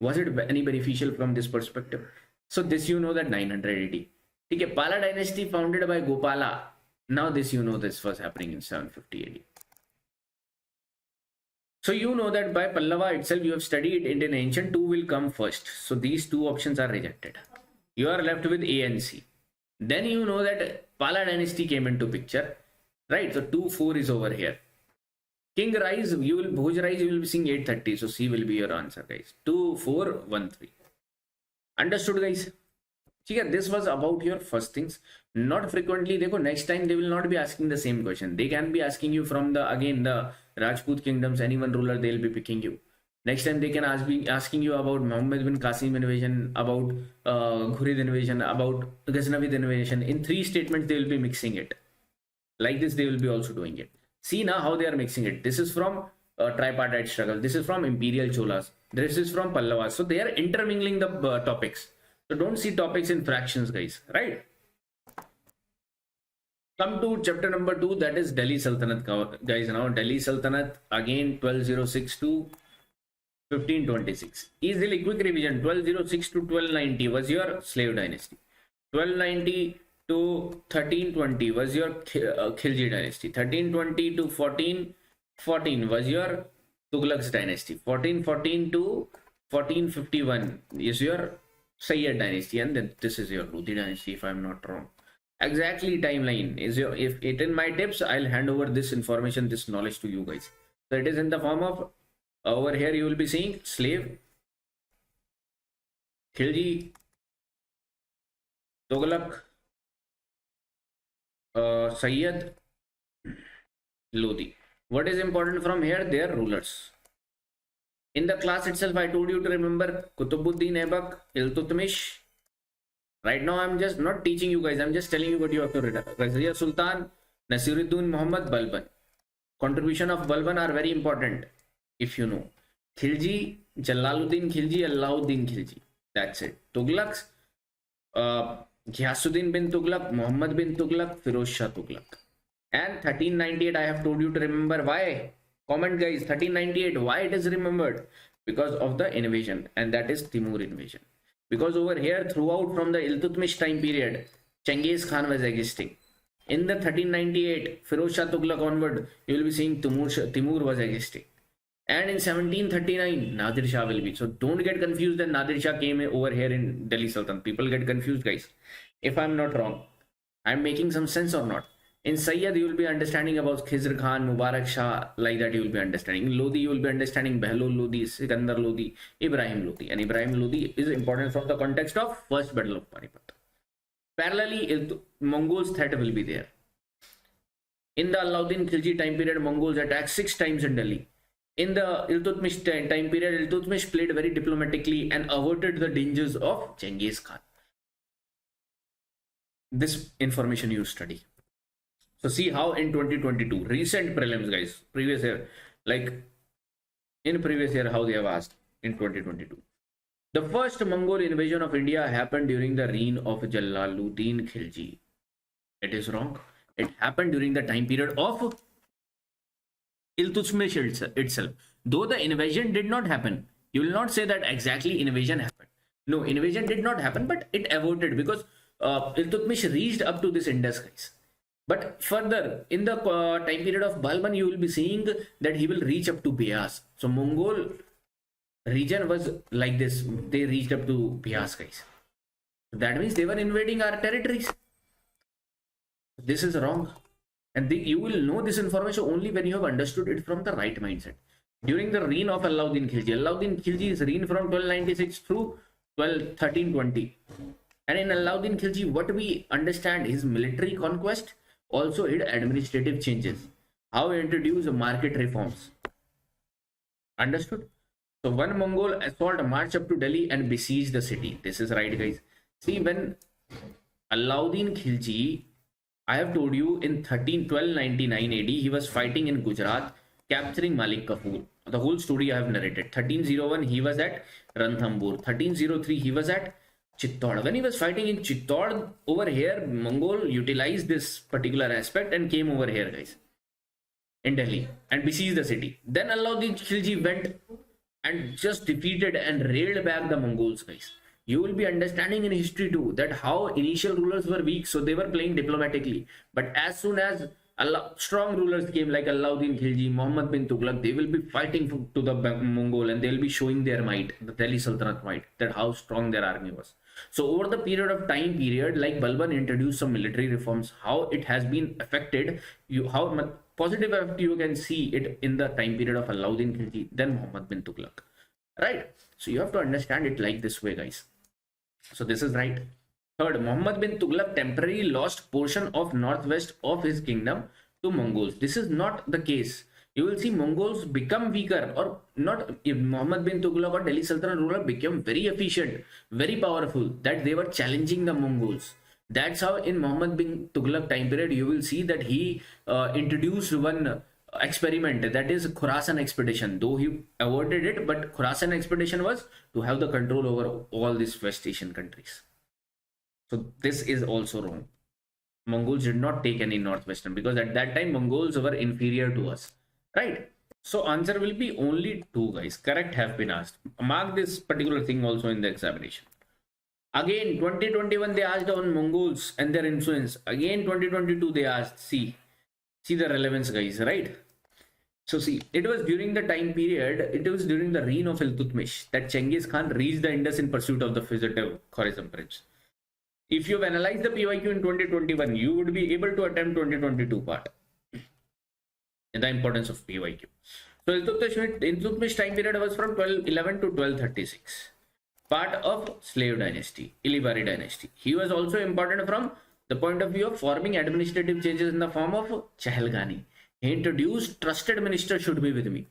Was it any beneficial from this perspective? So this you know that 980. Okay, Pala dynasty founded by Gopala. Now this you know this was happening in 750 AD. So you know that by Pallava itself you have studied Indian ancient, 2 will come first. So these two options are rejected. You are left with A and C. Then you know that Pala dynasty came into picture, right? So 2, 4 is over here. King rise, you will Bhoj rise, you will be seeing 830. So C will be your answer, guys. 2, 4, 1, 3. Understood, guys? This was about your first things. Not frequently, देखो, next time they will not be asking the same question. They can be asking you from the Rajput kingdoms, any one ruler, they will be picking you. Next time they can be asking you about Muhammad bin Qasim invasion, about Ghurid invasion, about Ghaznavid invasion. In 3 statements, they will be mixing it. Like this, they will be also doing it. See now how they are mixing it. This is from tripartite struggle. This is from imperial Cholas. This is from Pallavas. So they are intermingling the topics. So don't see topics in fractions, guys, right? Come to chapter number 2, that is Delhi Sultanate, guys. Now Delhi Sultanate, again 1206 to 1526. Easily quick revision. 1206 to 1290 was your slave dynasty. 1290 to 1320 was your Khilji dynasty. 1320 to 1414 was your Tughlaq's dynasty. 1414 to 1451 is your Sayyid dynasty, and then this is your Lodi dynasty, if I'm not wrong. Exactly timeline is your, if it in my tips, I'll hand over this information, this knowledge to you guys. So it is in the form of, over here you will be seeing slave, Khilji, Tughlaq, Sayyid, Lodi. What is important from here? They are rulers. In the class itself, I told you to remember Qutbuddin Aibak, Iltutmish. Right now, I'm just not teaching you guys. I'm just telling you what you have to read. Razia Sultan, Nasiruddin Muhammad, Balban. Contribution of Balban are very important, if you know. Khilji, Jalaluddin Khilji, Alauddin Khilji. That's it. Tughlaqs, Ghiyasuddin bin Tughlaq, Muhammad bin Tughlaq, Firoz Shah Tughlaq. And 1398, I have told you to remember. Why? Comment, guys. 1398, why it is remembered? Because of the invasion, and that is Timur invasion. Because over here, throughout from the Iltutmish time period, Genghis Khan was existing. In the 1398, Firoz Shah Tughlaq onward, you will be seeing Timur was existing. And in 1739, Nadir Shah will be. So don't get confused that Nadir Shah came over here in Delhi Sultan. People get confused, guys. If I'm not wrong, I'm making some sense or not. In Sayyid, you will be understanding about Khizr Khan, Mubarak Shah, like that you will be understanding. In Lodi, you will be understanding Behlul Lodi, Sikandar Lodi, Ibrahim Lodi. And Ibrahim Lodi is important from the context of First Battle of Panipat. Parallelly, Mongols threat will be there. In the Alauddin Khilji time period, Mongols attacked 6 times in Delhi. In the Iltutmish time period, Iltutmish played very diplomatically and averted the dangers of Genghis Khan. This information you study. So see how in 2022, recent prelims, guys, previous year, like in previous year, how they have asked in 2022. The first Mongol invasion of India happened during the reign of Jalaluddin Khilji. It is wrong. It happened during the time period of Iltutmish itself. Though the invasion did not happen, you will not say that exactly invasion happened. No, invasion did not happen, but it averted because Iltutmish reached up to this Indus, guys. But further, in the time period of Balban, you will be seeing that he will reach up to Beas. So Mongol region was like this. They reached up to Beas, guys. That means they were invading our territories. This is wrong. And you will know this information only when you have understood it from the right mindset. During the reign of Alauddin Khilji is reigned from 1296 through 1320. And in Alauddin Khilji, what we understand is military conquest, also his administrative changes. How he introduced market reforms. Understood? So one Mongol assault marched up to Delhi and besieged the city. This is right, guys. See, when Alauddin Khilji, I have told you in 1299 AD, he was fighting in Gujarat, capturing Malik Kafur. The whole story I have narrated. 1301, he was at Ranthambore. 1303, he was at Chittauds. When he was fighting in Chittauds, over here, Mongol utilized this particular aspect and came over here, guys, in Delhi and besieged the city. Then Alauddin Khilji went and just defeated and railed back the Mongols, guys. You will be understanding in history too that how initial rulers were weak, so they were playing diplomatically. But as soon as strong rulers came like Alauddin Khilji, Muhammad bin Tughlaq, they will be fighting to the Mongol and they will be showing their might, the Delhi Sultanate might, that how strong their army was. So over the period of time period, like Balban introduced some military reforms, how it has been affected, how much positive effect you can see it in the time period of Alauddin Khilji, then Muhammad bin Tughlaq, right? So you have to understand it like this way, guys. So this is right. Third, Muhammad bin Tughlaq temporarily lost portion of northwest of his kingdom to Mongols. This is not the case. You will see Mongols become weaker, or not. If Muhammad bin Tughlaq or Delhi Sultanate ruler became very efficient, very powerful, that they were challenging the Mongols. That's how in Muhammad bin Tughlaq time period, you will see that he introduced one experiment, that is Khorasan expedition. Though he avoided it, but Khorasan expedition was to have the control over all these West Asian countries. So this is also wrong. Mongols did not take any northwestern because at that time Mongols were inferior to us, right? So answer will be only 2, guys. Correct have been asked. Mark this particular thing also in the examination. Again 2021 they asked on Mongols and their influence. Again 2022 they asked. See the relevance, guys, right? So see, it was during the time period, it was during the reign of Iltutmish that Genghis Khan reached the Indus in pursuit of the fugitive Khorasan prince. If you've analyzed the PYQ in 2021, you would be able to attempt 2022 part. And the importance of PYQ. So Iltutmish time period was from 1211 to 1236. Part of slave dynasty, Ilibari dynasty. He was also important from the point of view of forming administrative changes in the form of Chahalgani. He introduced trusted minister should be with me,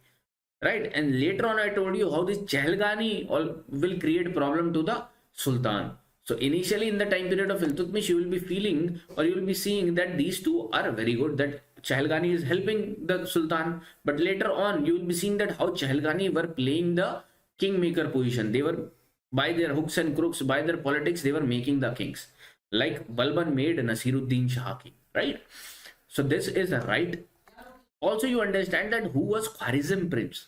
right? And later on I told you how this Chahalgani will create problem to the Sultan. So initially in the time period of Iltutmish, you will be feeling or you will be seeing that these two are very good, that Chahalgani is helping the Sultan. But later on, you will be seeing that how Chahalgani were playing the kingmaker position. They were, by their hooks and crooks, by their politics, they were making the kings. Like Balban made Nasiruddin Shah king, right? So this is right. Also, you understand that who was Khwarizm prince?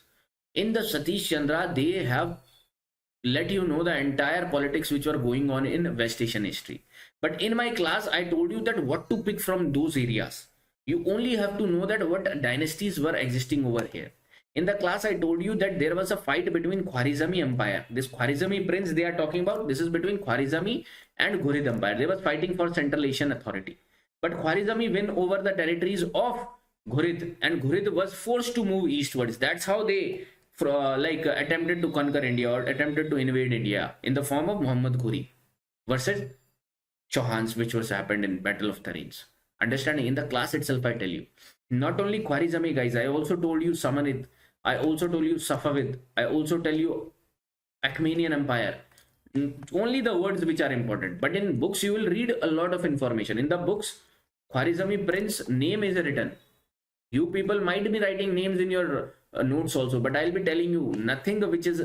In the Satish Chandra, they have let you know the entire politics which were going on in West Asian history. But in my class, I told you that what to pick from those areas. You only have to know that what dynasties were existing over here. In the class, I told you that there was a fight between Khwarizmi Empire. This Khwarizmi prince they are talking about, this is between Khwarizmi and Ghurid Empire. They were fighting for Central Asian authority. But Khwarizmi win over the territories of Ghurid, and Ghurid was forced to move eastwards. That's how they attempted to conquer India or attempted to invade India in the form of Muhammad Ghori versus Chauhans, which was happened in Battle of Tharins. Understanding in the class itself, I tell you, not only Khwarizmi, guys, I also told you Samanid, I also told you Safavid, I also tell you Achaemenian Empire. Only the words which are important, but in books you will read a lot of information. In the books, Khwarizmi prince name is written. You people might be writing names in your notes also, but I'll be telling you nothing which is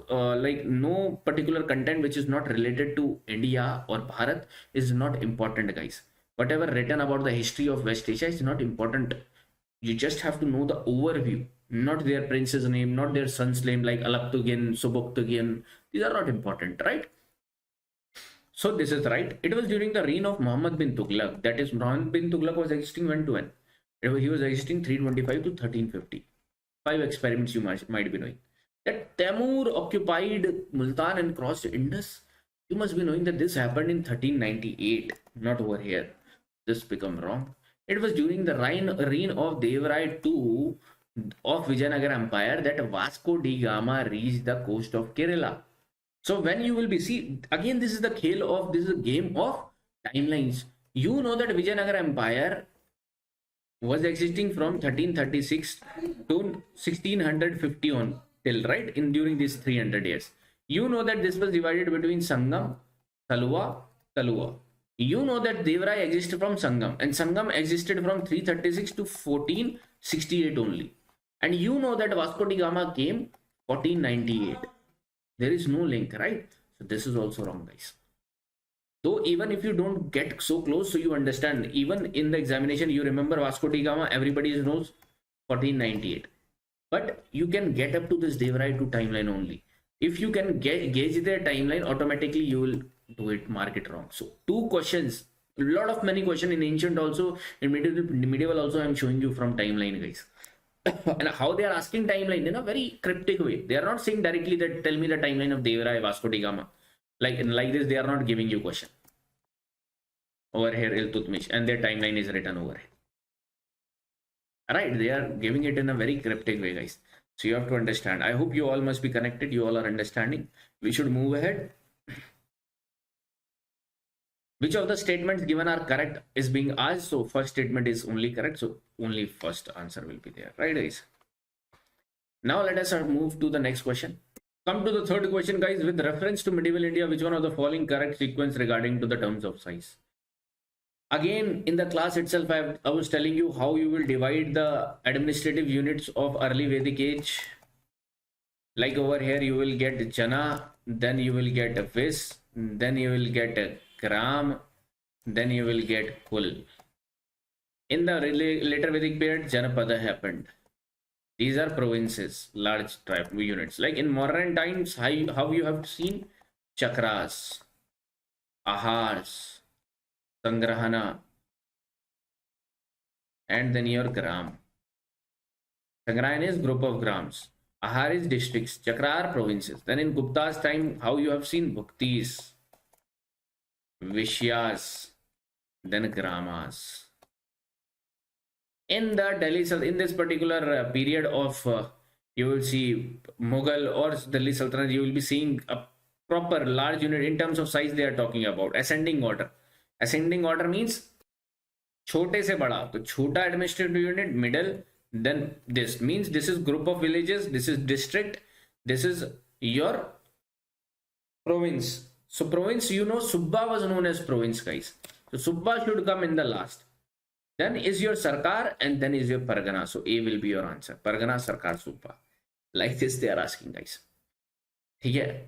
like no particular content which is not related to India or Bharat is not important, guys. Whatever written about the history of West Asia is not important. You just have to know the overview, not their prince's name, not their son's name like Alaptugin, Subuktugian. These are not important, right? So this is right. It was during the reign of Muhammad bin Tughlaq. That is, Muhammad bin Tughlaq was existing when to when? He was existing 325 to 1350. 5 experiments you might be knowing. That Timur occupied Multan and crossed Indus. You must be knowing that this happened in 1398, not over here. This become wrong. It was during the reign of Devarai II of Vijayanagar Empire that Vasco da Gama reached the coast of Kerala. So when you will be see again, this is a game of timelines. You know that Vijayanagar Empire was existing from 1336 to 1650 on till, right, in during these 300 years. You know that this was divided between Sangam, Talua. You know that Devarai existed from Sangam, and Sangam existed from 336 to 1468 only. And you know that Vasco da Gama came 1498. There is no link, right? So this is also wrong, guys. So even if you don't get so close, so you understand, even in the examination, you remember Vasco da Gama, everybody knows 1498. But you can get up to this Devarai to timeline only. If you can gauge their timeline, automatically you will do it, mark it wrong. So two questions, a lot of many questions in ancient also, in medieval also, I'm showing you from timeline, guys. And how they are asking timeline in a very cryptic way. They are not saying directly that tell me the timeline of Devarai, Vasco da Gama. Like this, they are not giving you question. Over here, Iltutmish, and their timeline is written over here. Right, they are giving it in a very cryptic way, guys. So you have to understand. I hope you all must be connected. You all are understanding. We should move ahead. Which of the statements given are correct is being asked. So first statement is only correct. So only first answer will be there. Right, guys? Now let us move to the next question. Come to the third question, guys. With reference to medieval India, which one of the following correct sequence regarding to the terms of size? Again, in the class itself, I was telling you how you will divide the administrative units of early Vedic age. Like over here, you will get Jana, then you will get a Vis, then you will get a Gram, then you will get Kul. In the later Vedic period, Janapada happened. These are provinces, large tribe units. Like in modern times, how you have seen Chakras, Ahars, Sangrahana, and then your gram. Sangrahana is group of grams. Ahar is districts. Chakra are provinces. Then in Gupta's time, how you have seen Bhaktis, Vishyas, then Gramas. In the Delhi, in this particular period of, you will see Mughal or Delhi Sultanate, you will be seeing a proper large unit in terms of size they are talking about. Ascending order. Ascending order means छोटे से बड़ा, तो छोटा administrative unit, middle, then this means this is group of villages, this is district, this is your province. So province, you know, Subba was known as province, guys. So Subba should come in the last. Then is your Sarkar and then is your Pargana. So A will be your answer. Pargana, Sarkar, Subba. Like this they are asking, guys. Okay.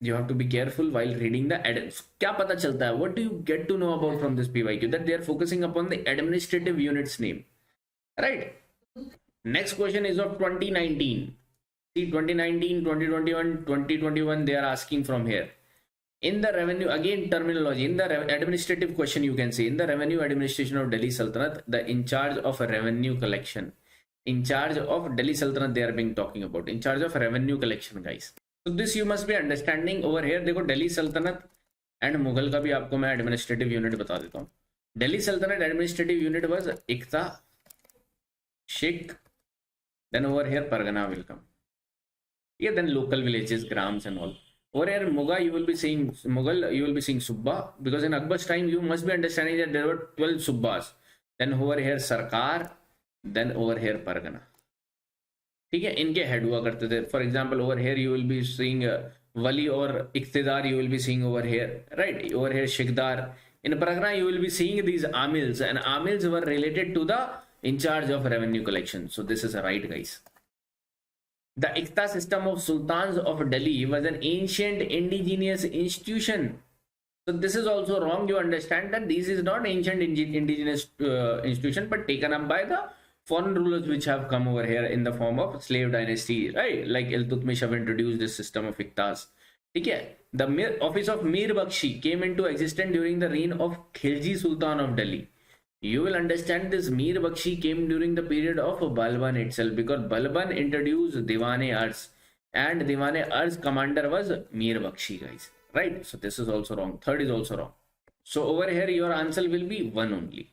You have to be careful while reading the क्या पता चलता है? What do you get to know about from this PYQ? That they are focusing upon the administrative unit's name. Right. Next question is of 2019. See, 2019, 2021, 2021, they are asking from here. In the revenue, again, terminology, in the administrative question, you can see in the revenue administration of Delhi Sultanate, the in charge of a revenue collection. In charge of Delhi Sultanate, they are being talking about. In charge of revenue collection, guys. So this you must be understanding over here. देखो Delhi Sultanate and Mughal का भी आपको मैं administrative unit बता देता हूँ. Delhi Sultanate administrative unit was Ikta, Sheikh, then over here Pargana will come. Yeah, then local villages, grams and all. Over here Mughal you will be seeing Mughal, you will be seeing Subba, because in Akbar's time you must be understanding that there were 12 Subbas. Then over here Sarkar, then over here Pargana. ठीक है, इनके head हुआ करते थे. For example over here you will be seeing wali और iqtidar, you will be seeing over here, right, over here shiqdar. In pargana you will be seeing these amils, and amils were related to the in charge of revenue collection. So this is right, guys. The Ikta system of sultans of Delhi was an ancient indigenous institution. So this is also wrong. You understand that this is not ancient indigenous institution, but taken up by the foreign rulers which have come over here in the form of slave dynasty, right? Like Iltutmish have introduced this system of Iktas. Okay. The office of Mir Bakshi came into existence during the reign of Khilji Sultan of Delhi. You will understand this Mir Bakshi came during the period of Balban itself, because Balban introduced Diwan-e-Arz, and Diwan-e-Arz commander was Mir Bakshi, guys, right? So this is also wrong. Third is also wrong. So over here your answer will be 1 only.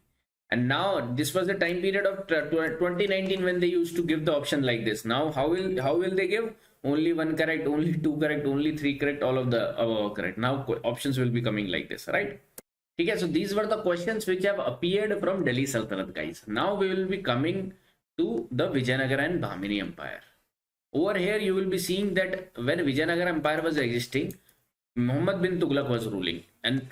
And now this was the time period of 2019 when they used to give the option like this. Now how will they give? Only 1 correct, only 2 correct, only 3 correct, all of the above correct. Now options will be coming like this, right? Okay, so these were the questions which have appeared from Delhi Sultanate, guys. Now we will be coming to the Vijayanagar and Bahmani Empire. Over here you will be seeing that when Vijayanagar Empire was existing, Muhammad bin Tughlaq was ruling, and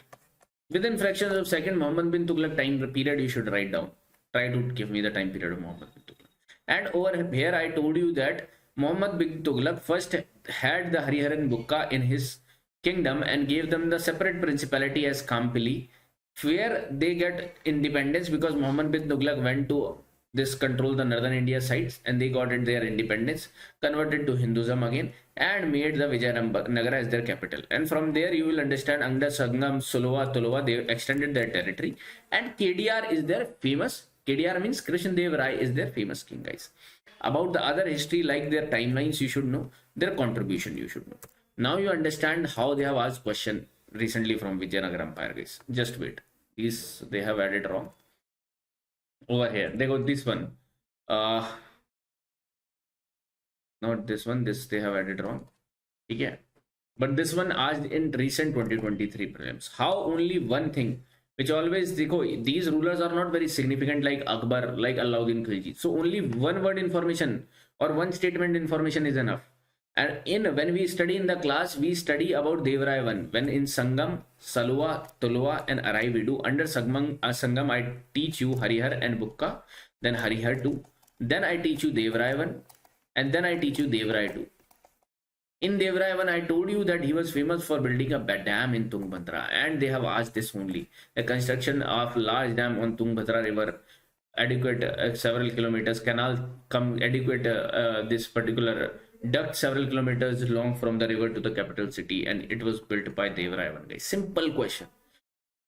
within fractions of second, Muhammad bin Tughlaq time period you should write down. Try to give me the time period of Muhammad bin Tughlaq. And over here I told you that Muhammad bin Tughlaq first had the Hariharan Bukka in his kingdom and gave them the separate principality as Kampili, where they get independence because Muhammad bin Tughlaq went to this control the northern India sides and they got it their independence, converted to Hinduism again, and made the Vijayanagar as their capital. And from there you will understand Angda, Sangam, Sulwa, Tulwa, they extended their territory, and KDR is their famous. KDR means Krishna Dev Rai is their famous king, guys. About the other history, like their timelines, you should know, their contribution, you should know. Now you understand how they have asked question recently from Vijayanagar Empire, guys. Just wait. These they have added wrong. Over here, they got this one. Not this one. This they have added wrong. Yeah. But this one asked in recent 2023 prelims. How only one thing, which always these rulers are not very significant like Akbar, like Alauddin Khilji. So only one word information or one statement information is enough. And when we study in the class, we study about Devrai 1. When in Sangam, Salwa, Tulwa and Arai we do. Under Sangam, I teach you Harihar and Bukka. Then Harihar 2. Then I teach you Devrai 1. And then I teach you Devrai 2. In Devrai 1, I told you that he was famous for building a dam in Tungabhadra. And they have asked this only. The construction of large dam on Tungabhadra river, adequate several kilometers, canal adequate this particular duct several kilometers long from the river to the capital city, and it was built by Devrai 1, guys. Simple question.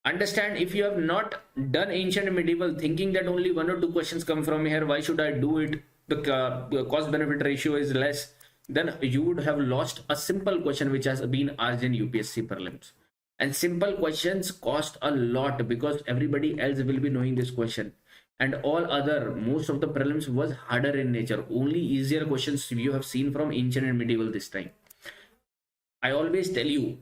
Understand, if you have not done ancient and medieval, thinking that only one or two questions come from here, why should I do it? The cost benefit ratio is less. Then you would have lost a simple question which has been asked in UPSC Prelims. And simple questions cost a lot because everybody else will be knowing this question. And all other, most of the prelims was harder in nature. Only easier questions you have seen from ancient and medieval this time. I always tell you,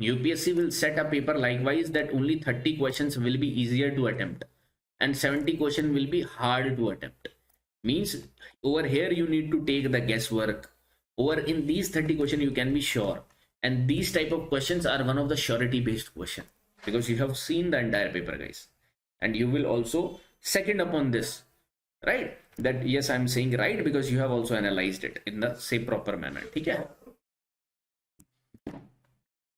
UPSC will set a paper likewise that only 30 questions will be easier to attempt and 70 questions will be hard to attempt. Means over here you need to take the guesswork. Over in these 30 questions you can be sure. And these type of questions are one of the surety based question because you have seen the entire paper, guys. And you will also second upon this, right? That yes, I'm saying right because you have also analyzed it in the same proper manner. Okay?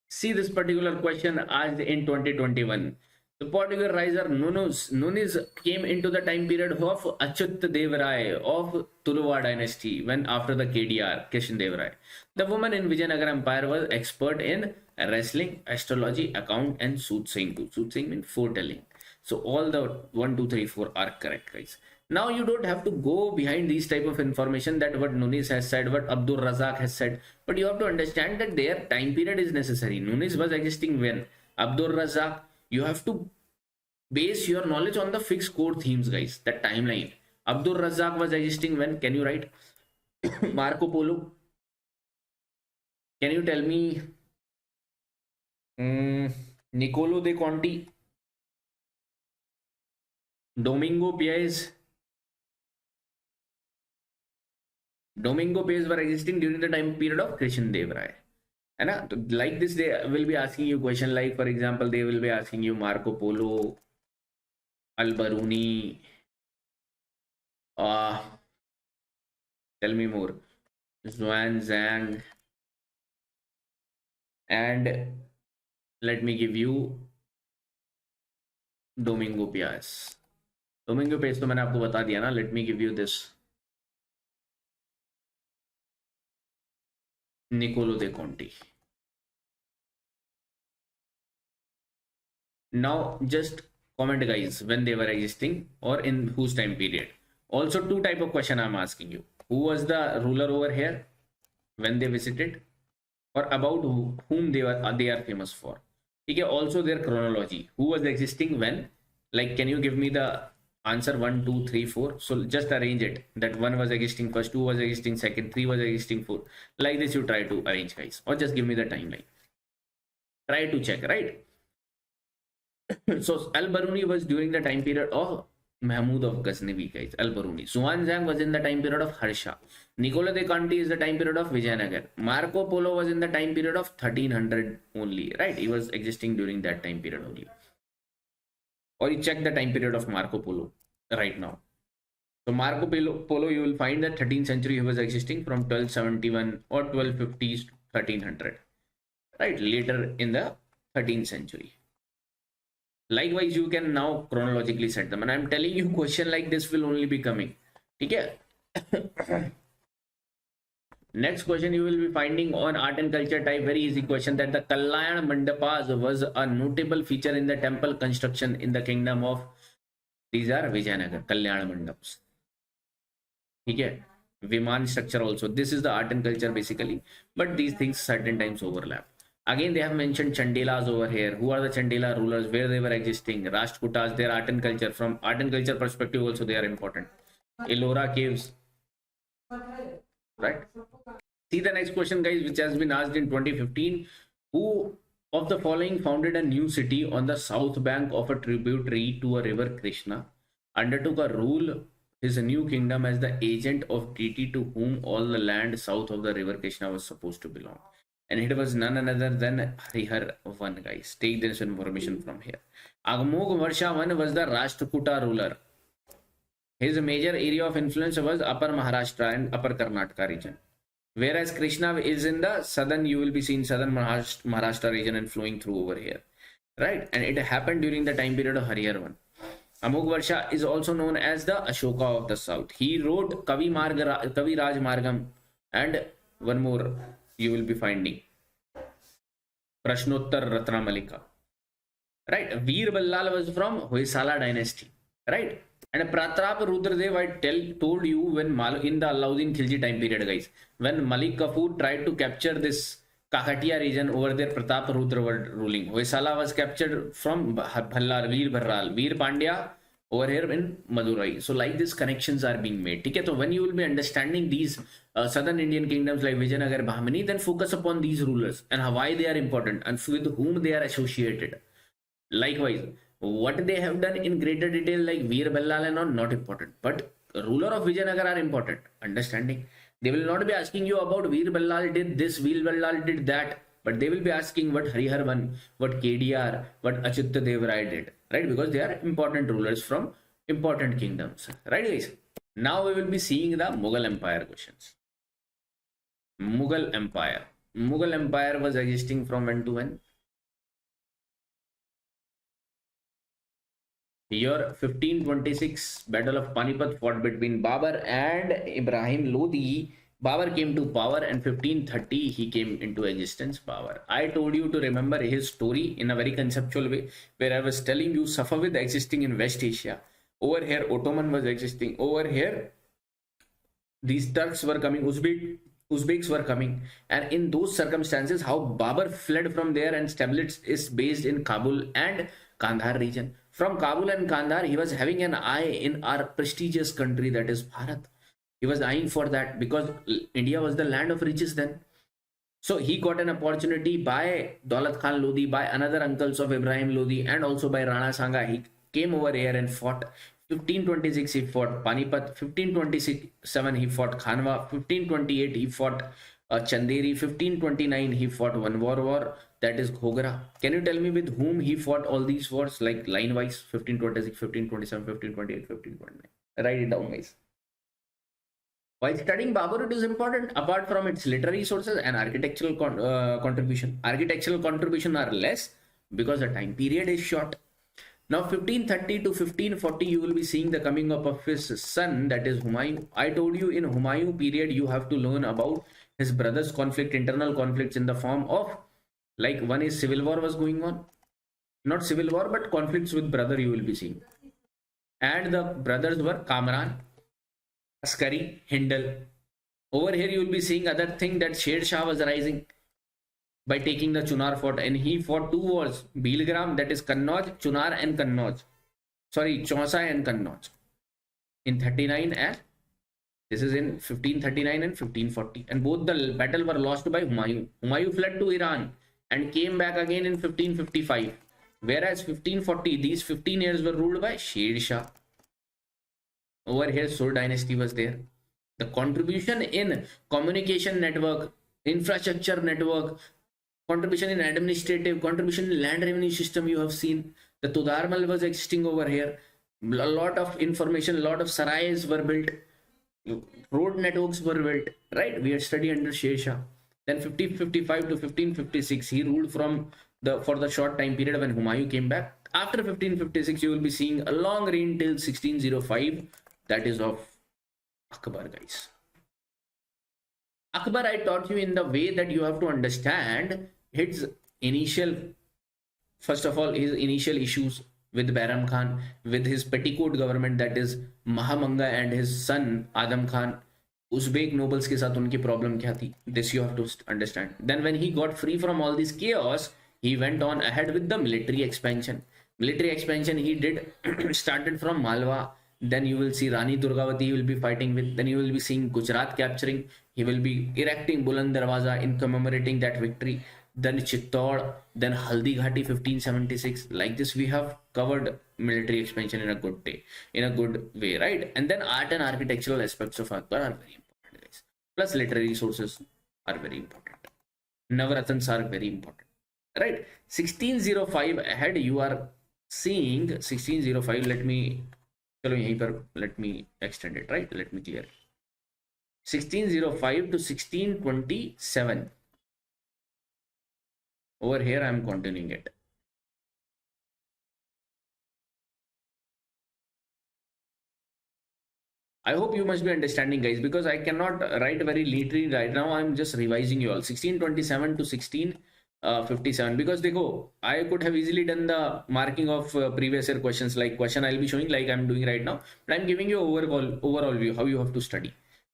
See this particular question asked in 2021. The Portuguese riser Nunes came into the time period of Achyut Dev Rai of Tuluva dynasty when after the KDR, Krishna Dev Rai. The woman in Vijayanagar Empire was expert in wrestling, astrology, account and soothsaying too. Soothsaying means foretelling. So all the 1, 2, 3, 4 are correct, guys. Now you don't have to go behind these type of information that what Nunes has said, what Abdul Razak has said, but you have to understand that their time period is necessary. Nunes was existing when Abdul Razak, you have to base your knowledge on the fixed core themes, guys. That timeline. Abdul Razak was existing when? Can you write? Marco Polo. Can you tell me? Niccolo de Conti. Domingo Paez. Domingo Paez were existing during the time period of Krishna Dev Rai. And like this, they will be asking you question like, for example, they will be asking you Marco Polo, Al-Baruni. Tell me more. Xuan Zhang. And let me give you Domingo Paez. Domingo Paez तो मैंने आपको बता दिया ना. Let me give you this. Niccolo de Conti. Now just comment, guys, when they were existing or in whose time period. Also two type of question I'm asking you. Who was the ruler over here when they visited, or about whom they are famous for. Okay, also their chronology. Who was existing when? Like, can you give me the answer 1, 2, 3, 4? So just arrange it. That 1 was existing first, 2 was existing second, 3 was existing 4. Like this you try to arrange, guys. Or just give me the timeline. Try to check, right? So Al-Baruni was during the time period of Mahmud of Ghaznavi, guys. Al-Baruni. Xuan Zhang was in the time period of Harsha. Niccolo de Conti is the time period of Vijayanagar. Marco Polo was in the time period of 1300 only, right? He was existing during that time period only. Or you check the time period of Marco Polo right now. So Marco Polo, you will find that 13th century he was existing from 1271 or 1250s to 1300. right, later in the 13th century. Likewise, you can now chronologically set them, and I'm telling you, question like this will only be coming. Okay. Next question you will be finding on art and culture type, very easy question, that the Kalyan Mandapas was a notable feature in the temple construction in the kingdom of, these are Vijayanagar, Kalyan Mandaps. Okay. Viman structure also. This is the art and culture basically, but these things certain times overlap. Again, they have mentioned Chandelas over here. Who are the Chandela rulers? Where they were existing? Rashtrakutas, their art and culture. From art and culture perspective also they are important. Ellora caves. Right? See the next question, guys, which has been asked in 2015. Who of the following founded a new city on the south bank of a tributary to a river Krishna, undertook a rule his new kingdom as the agent of deity to whom all the land south of the river Krishna was supposed to belong? And it was none other than Harihar I, guys. Take this information from here. Agmog Varsha I was the Rashtrakuta ruler. His major area of influence was Upper Maharashtra and Upper Karnataka region. Whereas Krishna is in the southern, you will be seeing southern Maharashtra region and flowing through over here. Right? And it happened during the time period of Harihar I. Amog Varsha is also known as the Ashoka of the south. He wrote Kavi Raj Margam, and one more you will be finding Prashnottar Ratnamalika. Right? Veer Ballal was from Hoysala dynasty. Right? And Pratap Rudradev, I told you when in the Alauddin Khilji time period, guys, when Malik Kafur tried to capture this Kakatiya region over there, Pratap Rudra were ruling. Hoysala was captured from Bhallar, Veer Bharral, Veer Pandya over here in Madurai. So like these connections are being made. Okay? So when you will be understanding these southern Indian kingdoms like Vijayanagar, Bahmani, then focus upon these rulers and why they are important and with whom they are associated. Likewise, what they have done in greater detail like Veer Ballal and all, not important. But ruler of Vijayanagar are important. Understanding. They will not be asking you about Veer Ballal did this, Veer Ballal did that. But they will be asking what Harihar I, what KDR, what Achyuta Dev Rai did. Right? Because they are important rulers from important kingdoms. Right, guys? Now we will be seeing the Mughal Empire questions. Mughal Empire. Mughal Empire was existing from when to when? Year 1526, Battle of Panipat fought between Babur and Ibrahim Lodi. Babur came to power, and 1530 he came into existence. Babur. I told you to remember his story in a very conceptual way, where I was telling you Safavid existing in West Asia. Over here, Ottoman was existing. Over here, these Turks were coming, Uzbeks were coming, and in those circumstances, how Babur fled from there and established is based in Kabul and Kandahar region. From Kabul and Kandahar, he was having an eye in our prestigious country, that is Bharat. He was eyeing for that because India was the land of riches then. So he got an opportunity by Daulat Khan Lodi, by another uncles of Ibrahim Lodi, and also by Rana Sanga. He came over here and fought. 1526 he fought Panipat. 1527 he fought Khanwa. 1528 he fought Chanderi. 1529 he fought one war, that is Ghogra. Can you tell me with whom he fought all these wars, like line wise? 1526, 1527, 1528, 1529. Write it down, guys. While studying Babur, it is important apart from its literary sources and architectural contribution. Architectural contribution are less because the time period is short. Now 1530 to 1540 you will be seeing the coming up of his son, that is Humayun. I told you in Humayun period you have to learn about his brother's conflict, internal conflicts in the form of, like, one is civil war was going on. Not civil war, but conflicts with brother you will be seeing. And the brothers were Kamran, Askari, Hindal. Over here you will be seeing other thing, that Sher Shah was rising by taking the Chunar fort, and he fought two wars, Bilgram, that is Kannauj, Chunar and Kannauj. Sorry, Chausa and Kannauj. In 39 and this is in 1539 and 1540. And both the battle were lost by Humayun. Humayun fled to Iran and came back again in 1555. Whereas 1540, these 15 years were ruled by Sher Shah. Over here, Sur dynasty was there. The contribution in communication network, infrastructure network, contribution in administrative, contribution in land revenue system, you have seen. The Tudarmal was existing over here. A lot of information, a lot of sarais were built. Road networks were built, right? We had studied under Sher Shah. Then 1555 to 1556, he ruled from for the short time period when Humayun came back. After 1556, you will be seeing a long reign till 1605. That is of Akbar, guys. Akbar, I taught you in the way that you have to understand his initial, first of all, his initial issues with Bahram Khan, with his petticoat government, that is Mahamanga and his son Adam Khan. Uzbek nobles के साथ उनकी problem क्या थी? This you have to understand. Then when he got free from all this chaos, he went on ahead with the military expansion. Military expansion he did started from Malwa. Then you will see Rani Durgavati he will be fighting with. Then you will be seeing Gujarat capturing. He will be erecting Buland Darwaza in commemorating that victory. Then Chittor, then Haldi Ghati 1576. Like this, we have covered military expansion in a good day, in a good way, right? And then art and architectural aspects of Akbar are very important, guys. Plus literary sources are very important. Navaratans are very important, right? 1605 ahead, you are seeing 1605. Let me extend it, right? Let me clear. 1605 to 1627. Over here, I am continuing it. I hope you must be understanding, guys, because I cannot write very neatly right now. I'm just revising you all. 1627 to 1657. Because देखो, I could have easily done the marking of previous year questions, like question I'll be showing like I'm doing right now. But I'm giving you overall view how you have to study.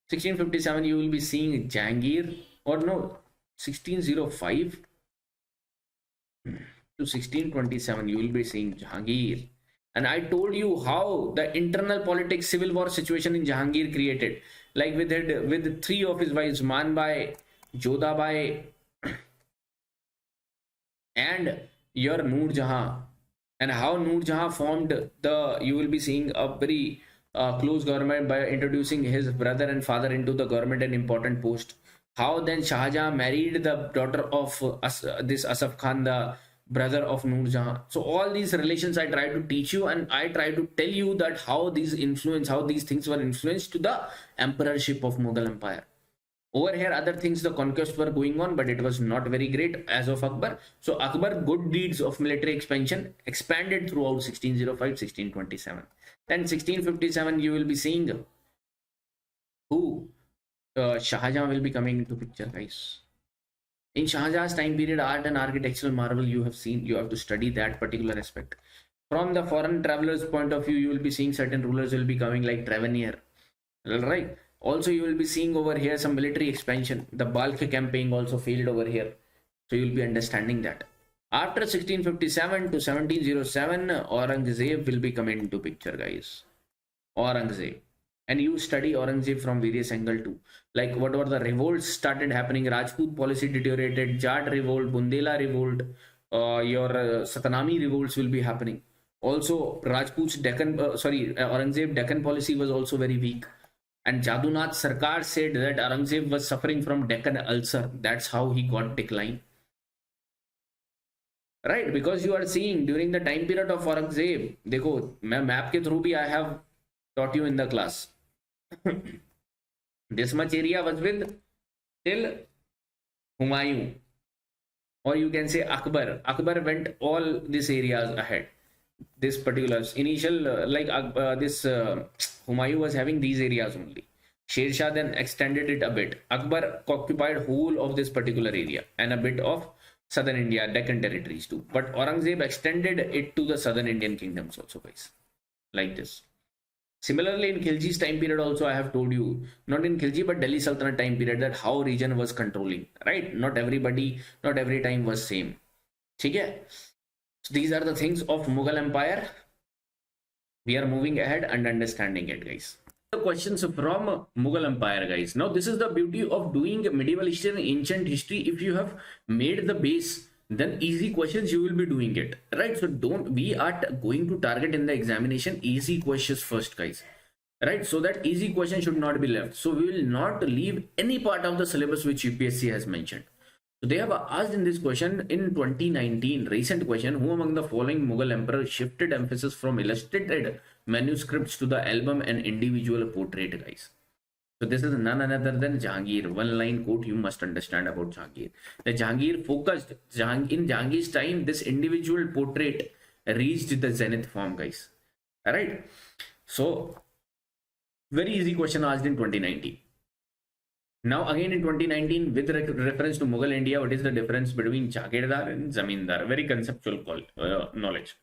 1657, you will be seeing Jahangir, or no, 1605 to 1627, you will be seeing Jahangir. And I told you how the internal politics, civil war situation in Jahangir created, like with three of his wives, Manbai, Jodhabai, and your Noor Jahan, and how Noor Jahan formed you will be seeing a very close government by introducing his brother and father into the government and important post. How then Shah Jahan married the daughter of this Asaf Khan, the brother of Noor Jahan. So all these relations I try to teach you, and I try to tell you that how these things were influenced to the emperorship of Mughal Empire. Over here, other things, the conquests were going on, but it was not very great as of Akbar. So Akbar, good deeds of military expansion expanded throughout 1605, 1627. Then 1657, you will be seeing who Shah Jahan will be coming into picture, guys. In Shah Jahan's time period, art and architectural marvel you have seen, you have to study that particular aspect. From the foreign travelers' point of view, you will be seeing certain rulers will be coming like Travannier, right? Also, you will be seeing over here some military expansion. The Balkh campaign also failed over here. So you will be understanding that. After 1657 to 1707, Aurangzeb will be coming into picture, guys. Aurangzeb. And you study Aurangzeb from various angles too. Like what were the revolts started happening? Rajput policy deteriorated. Jat revolt, Bundela revolt, your Satanami revolts will be happening. Also, Rajput's Aurangzeb Deccan policy was also very weak. And Jadunath Sarkar said that Aurangzeb was suffering from Deccan ulcer. That's how he got decline. Right, because you are seeing during the time period of Aurangzeb, देखो, मैं map के through भी I have taught you in the class. This much area was with till Humayun, or you can say Akbar. Akbar went all these areas ahead. This particular initial Humayun was having these areas only. Sher Shah then extended it a bit. Akbar occupied whole of this particular area and a bit of southern India, Deccan territories too. But Aurangzeb extended it to the southern Indian kingdoms also, guys. Like this. Similarly, in Khilji's time period also, I have told you, not in Khilji, but Delhi Sultanate time period, that how region was controlling, right? Not everybody, not every time was same. Okay? So these are the things of Mughal Empire. We are moving ahead and understanding it, guys. The questions from Mughal Empire, guys. Now, this is the beauty of doing medieval history and ancient history. If you have made the base, then easy questions you will be doing it, right? So we are going to target in the examination easy questions first, guys, right? So that easy question should not be left. So we will not leave any part of the syllabus which UPSC has mentioned. So they have asked in this question in 2019, recent question, who among the following Mughal emperors shifted emphasis from illustrated manuscripts to the album and individual portrait, guys? So this is none other than Jahangir. One line quote you must understand about Jahangir. The Jahangir focused, in Jahangir's time, this individual portrait reached the zenith form, guys. Alright. So, very easy question asked in 2019. Now again in 2019, with reference to Mughal India, what is the difference between Jagirdar and Zamindar? Very conceptual knowledge.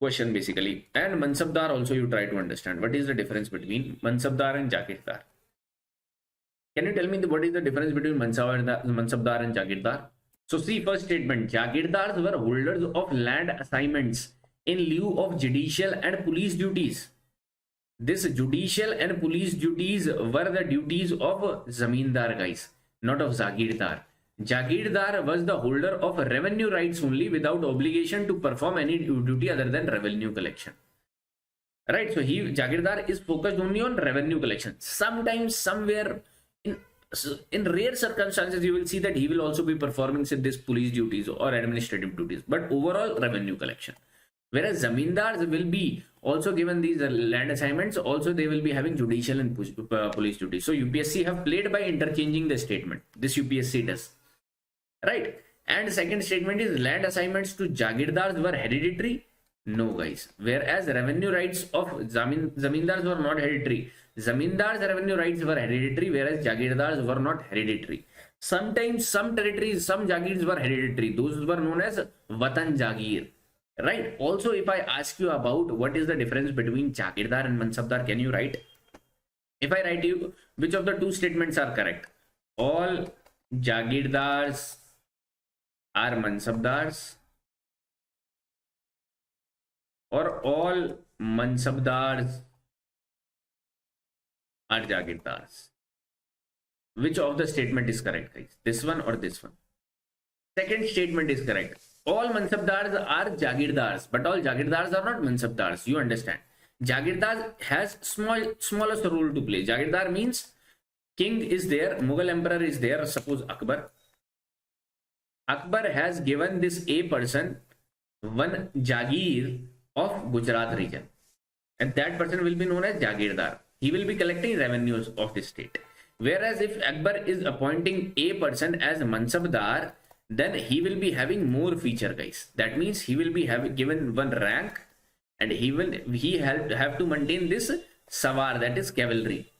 Question basically. And Mansabdar also you try to understand. What is the difference between Mansabdar and Jagirdar? Can you tell me what is the difference between Mansabdar and Jagirdar? So see, first statement, Jagirdars were holders of land assignments in lieu of judicial and police duties. This judicial and police duties were the duties of Zamindar, guys, not of Jagirdar. Jagirdar was the holder of revenue rights only without obligation to perform any duty other than revenue collection. Right, so Jagirdar is focused only on revenue collection. Sometimes, somewhere, in rare circumstances, you will see that he will also be performing this police duties or administrative duties, but overall revenue collection. Whereas Zamindars will be also given these land assignments, also they will be having judicial and police duties. So UPSC have played by interchanging the statement. This UPSC does. Right. And second statement is land assignments to Jagirdars were hereditary. No, guys. Whereas revenue rights of Zamindars were not hereditary. Zamindars' revenue rights were hereditary, whereas Jagirdars were not hereditary. Sometimes some territories, some Jagirs were hereditary. Those were known as Watan Jagir. Right. Also, if I ask you about what is the difference between Jagirdar and Mansabdar, can you write? If I write you, which of the two statements are correct? All Jagirdars are Mansabdars, or all Mansabdars are Jagirdars? Which of the statement is correct, guys? This one or this one? Second statement is correct. All Mansabdars are Jagirdars, but all Jagirdars are not Mansabdars. You understand? Jagirdar has smallest role to play. Jagirdar means king is there, Mughal emperor is there, suppose Akbar. Akbar has given this A person one Jagir of Gujarat region, and that person will be known as Jagirdar. He will be collecting revenues of the state. Whereas if Akbar is appointing A person as Mansabdar, then he will be having more feature, guys. That means he will be given one rank, and he have to maintain this Savar, that is cavalry.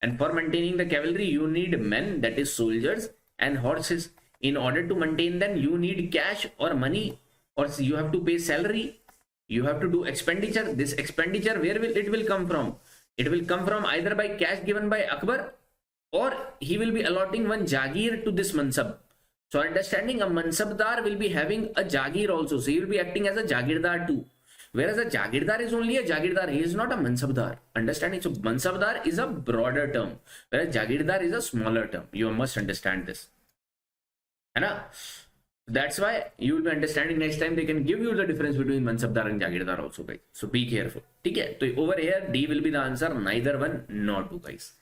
And for maintaining the cavalry, you need men, that is soldiers, and horses. In order to maintain them, you need cash or money, or you have to pay salary. You have to do expenditure. This expenditure, where will it come from? It will come from either by cash given by Akbar, or he will be allotting one Jagir to this Mansab. So understanding, a Mansabdar will be having a Jagir also. So he will be acting as a Jagirdar too. Whereas a Jagirdar is only a Jagirdar. He is not a Mansabdar. Understanding? So Mansabdar is a broader term, whereas Jagirdar is a smaller term. You must understand this. That's why you will be understanding next time they can give you the difference between Mansabdar and Jagirdar also, guys. So be careful. Okay? So over here, D will be the answer. Neither one, nor two, guys.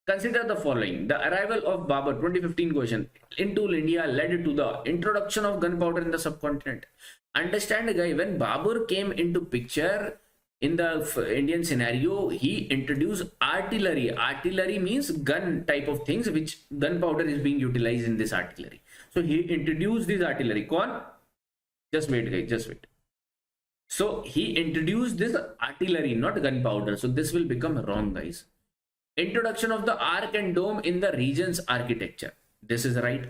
Consider the following. The arrival of Babur, 2015 question, into India led to the introduction of gunpowder in the subcontinent. Understand, guys, when Babur came into picture in the Indian scenario, he introduced artillery. Artillery means gun type of things, which gunpowder is being utilized in this artillery. So he introduced this artillery. Kaun? Just wait, guys, just wait. So he introduced this artillery, not gunpowder. So this will become wrong, guys. Introduction of the arc and dome in the region's architecture. This is right.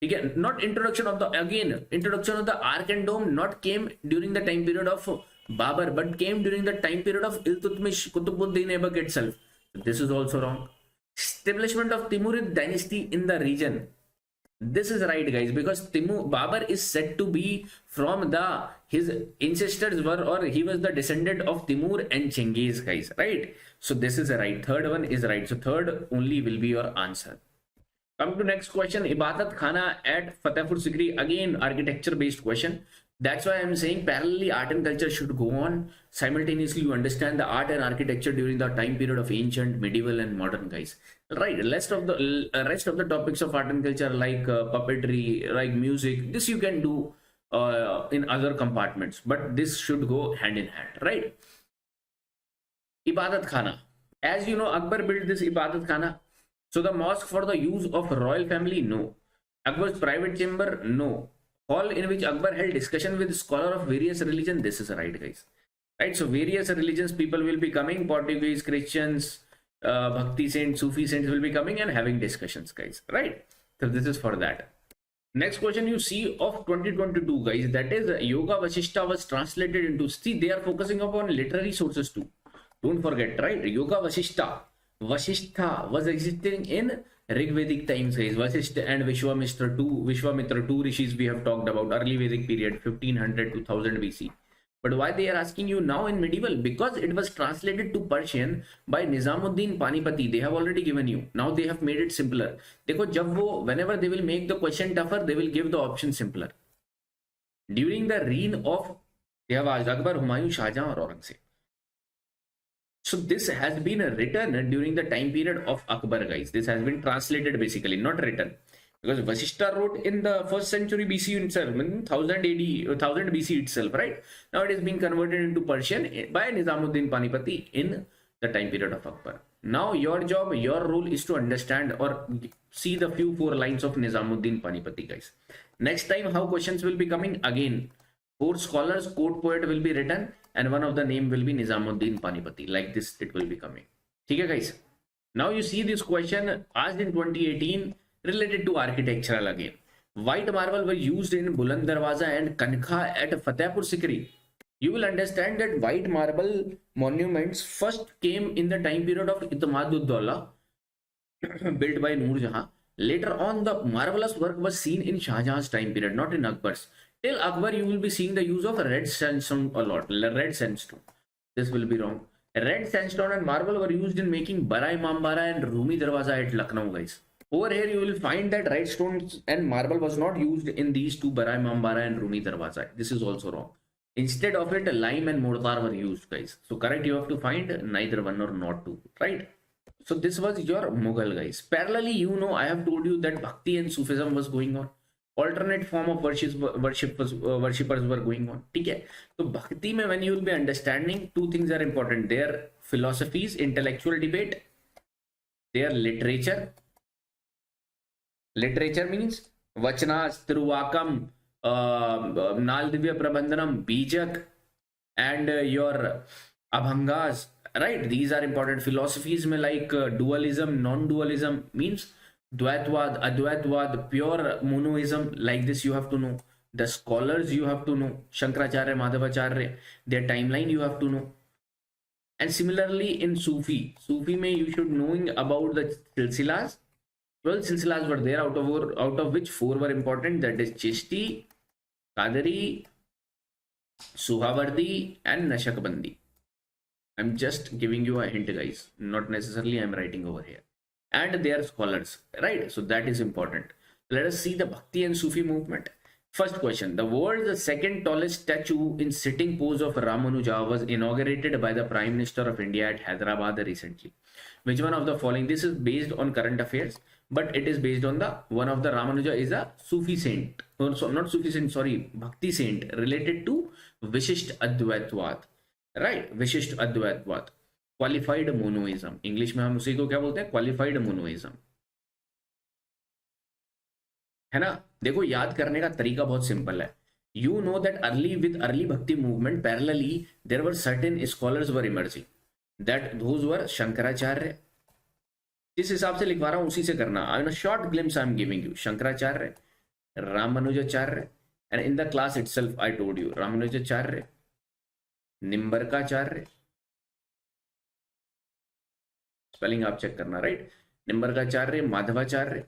Again, not introduction of the, again, introduction of the arc and dome not came during the time period of Babur, but came during the time period of Iltutmish, Qutbuddin Aibak itself. This is also wrong. Establishment of Timurid dynasty in the region. This is right, guys, because Babur is said to be from his ancestors were, or he was the descendant of Timur and Chengiz, guys, right? So this is right. Third one is right. So third only will be your answer. Come to next question. Ibadat Khana at Fatehpur Sikri. Again, architecture based question. That's why I'm saying parallelly art and culture should go on. Simultaneously, you understand the art and architecture during the time period of ancient, medieval, and modern, guys. Right. Rest of the topics of art and culture, like puppetry, like music, this you can do in other compartments, but this should go hand in hand, right? Ibadat Khana. As you know, Akbar built this Ibadat Khana. So the mosque for the use of royal family, no. Akbar's private chamber, no. Hall in which Akbar held discussion with scholar of various religion, this is right, guys. Right, so various religions people will be coming, Portuguese, Christians, Bhakti saints, Sufi saints will be coming and having discussions, guys. Right, so this is for that. Next question you see of 2022, guys, that is Yoga Vasishta was translated into, see, they are focusing upon literary sources too. Don't forget, right? Yoga Vasishtha was existing in Rigvedic times, guys. Vasishtha and Vishwamitra two rishis we have talked about, early Vedic period, 1500 to 1000 BC. But why they are asking you now in medieval? Because it was translated to Persian by Nizamuddin Panipati. They have already given you. Now they have made it simpler. देखो जब वो, whenever they will make the question tougher, they will give the option simpler. During the reign of, they have asked Akbar, Humayun, Shahjahan or Aurangzeb. So this has been written during the time period of Akbar, guys. This has been translated basically, not written. Because Vasishta wrote in the 1st century BC itself, in 1000 AD, 1000 BC itself, right? Now it is being converted into Persian by Nizamuddin Panipati in the time period of Akbar. Now your job, your role is to understand or see the few 4 lines of Nizamuddin Panipati, guys. Next time how questions will be coming, again 4 scholars, court poet will be written and one of the name will be Nizamuddin Panipati. Like this it will be coming. Okay, guys. Now you see this question asked in 2018 related to architectural again. White marble were used in Buland Darwaza and Kankha at Fatehpur Sikri. You will understand that white marble monuments first came in the time period of Itimadud-Daulah, built by Noor Jahan. Later on, the marvelous work was seen in Shah Jahan's time period, not in Akbar's. Till Akbar, you will be seeing the use of red sandstone a lot. Red sandstone. This will be wrong. Red sandstone and marble were used in making Barai Mambara and Rumi Darwaza at Lucknow, guys. Over here, you will find that red stones and marble was not used in these two, Barai Mambara and Rumi Darwaza. This is also wrong. Instead of it, lime and mortar were used, guys. So correct, you have to find neither one or not two, right? So this was your Mughal, guys. Parallelly, you know, I have told you that Bhakti and Sufism was going on. Alternate form of worshippers were going on. Okay? So Bhakti mein, when you will be understanding, 2 things are important. Their philosophies, intellectual debate, their literature. Literature means Vachanas, Tiruvakam, Naldivya Prabandhanam, Bijak, and your Abhangas, right? These are important. Philosophies mein like dualism, non-dualism means Dvaitwad, Advaitwad, pure monoism, like this you have to know. The scholars you have to know. Shankaracharya, Madhavacharya, their timeline you have to know. And similarly in Sufi mein you should knowing about the silsilas. 12 silsilas were there, out of which 4 were important. That is Chishti, Qadri, Suhawardi, and Nashakbandi. I'm just giving you a hint, guys. Not necessarily I'm writing over here. And they are scholars, right? So that is important. Let us see the Bhakti and Sufi movement. First question. The world's second tallest statue in sitting pose of Ramanuja was inaugurated by the Prime Minister of India at Hyderabad recently. Which one of the following? This is based on current affairs, but it is based on the one of the Ramanuja is a Sufi saint. So not Sufi saint, sorry, Bhakti saint related to Vishisht Advaitwad. Right? Vishisht Advaitwad. Qualified monoism. English में हम उसी को क्या बोलते हैं? Qualified monoism. है ना? देखो याद करने का तरीका बहुत सिंपल है. You know that with early Bhakti movement, parallelly there were certain scholars were emerging. That those were Shankaracharya. जिस हिसाब से लिखवा रहा हूं उसी से करना. In a short glimpse I am giving you Shankaracharya, Ramanujacharya, and in the class itself I told you Ramanujacharya, Nimbarkacharya. Spelling आप चेक करना, right? Nimbarkacharya, Madhavacharya,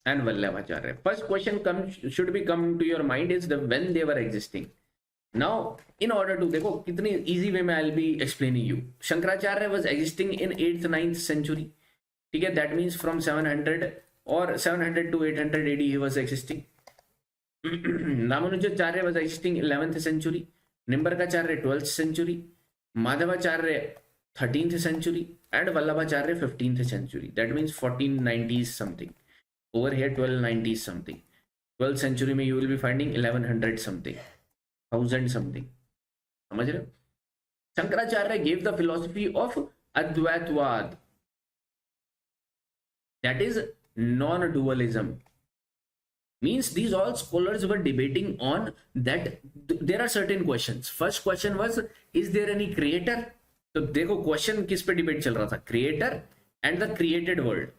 and Vallabhacharya. First question should be come to your mind is the when they were existing. Now, in order to देखो कितनी easy way में I'll be explaining you. Shankaracharya was existing in 8th 9th century. ठीक है? That means from 700 or 700 to 800 AD he was existing. Ramanujacharya was existing 11th century. Nimbarkacharya 12th century. Madhavacharya 13th century. And Vallabhacharya 15th century. That means 1490s something. Over here 1290s something. 12th century में you will be finding 1100 something. 1000 something. समझ रहे हो? Shankaracharya gave the philosophy of Advaitwad, that is non-dualism. Means these all scholars were debating on that. There are certain questions. First question was, is there any creator? तो देखो question किस पे debate चल रहा था, creator and the created world.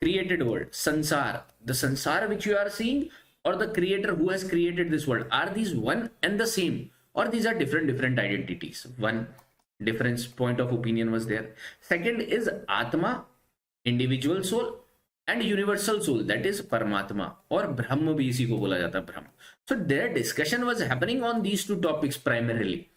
Created world, sansar, the sansar which you are seeing, or the creator who has created this world, are these one and the same, or these are different identities? One difference point of opinion was there. Second is atma, individual soul, and universal soul, that is paramatma, or brahma bhi isi ko bola jata, brahma. So their discussion was happening on these two topics primarily.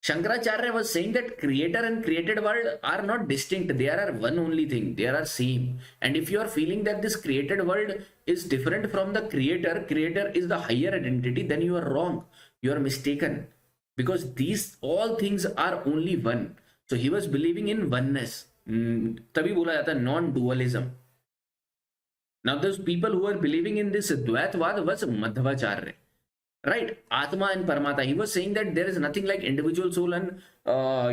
Shankaracharya was saying that creator and created world are not distinct. They are one only thing. They are same. And if you are feeling that this created world is different from the creator is the higher identity, then you are wrong. You are mistaken. Because these all things are only one. So he was believing in oneness. तभी बोला जाता non-dualism. Now those people who are believing in this Dvaitwad was Madhvacharya. Right, Atma and Paramatma. He was saying that there is nothing like individual soul and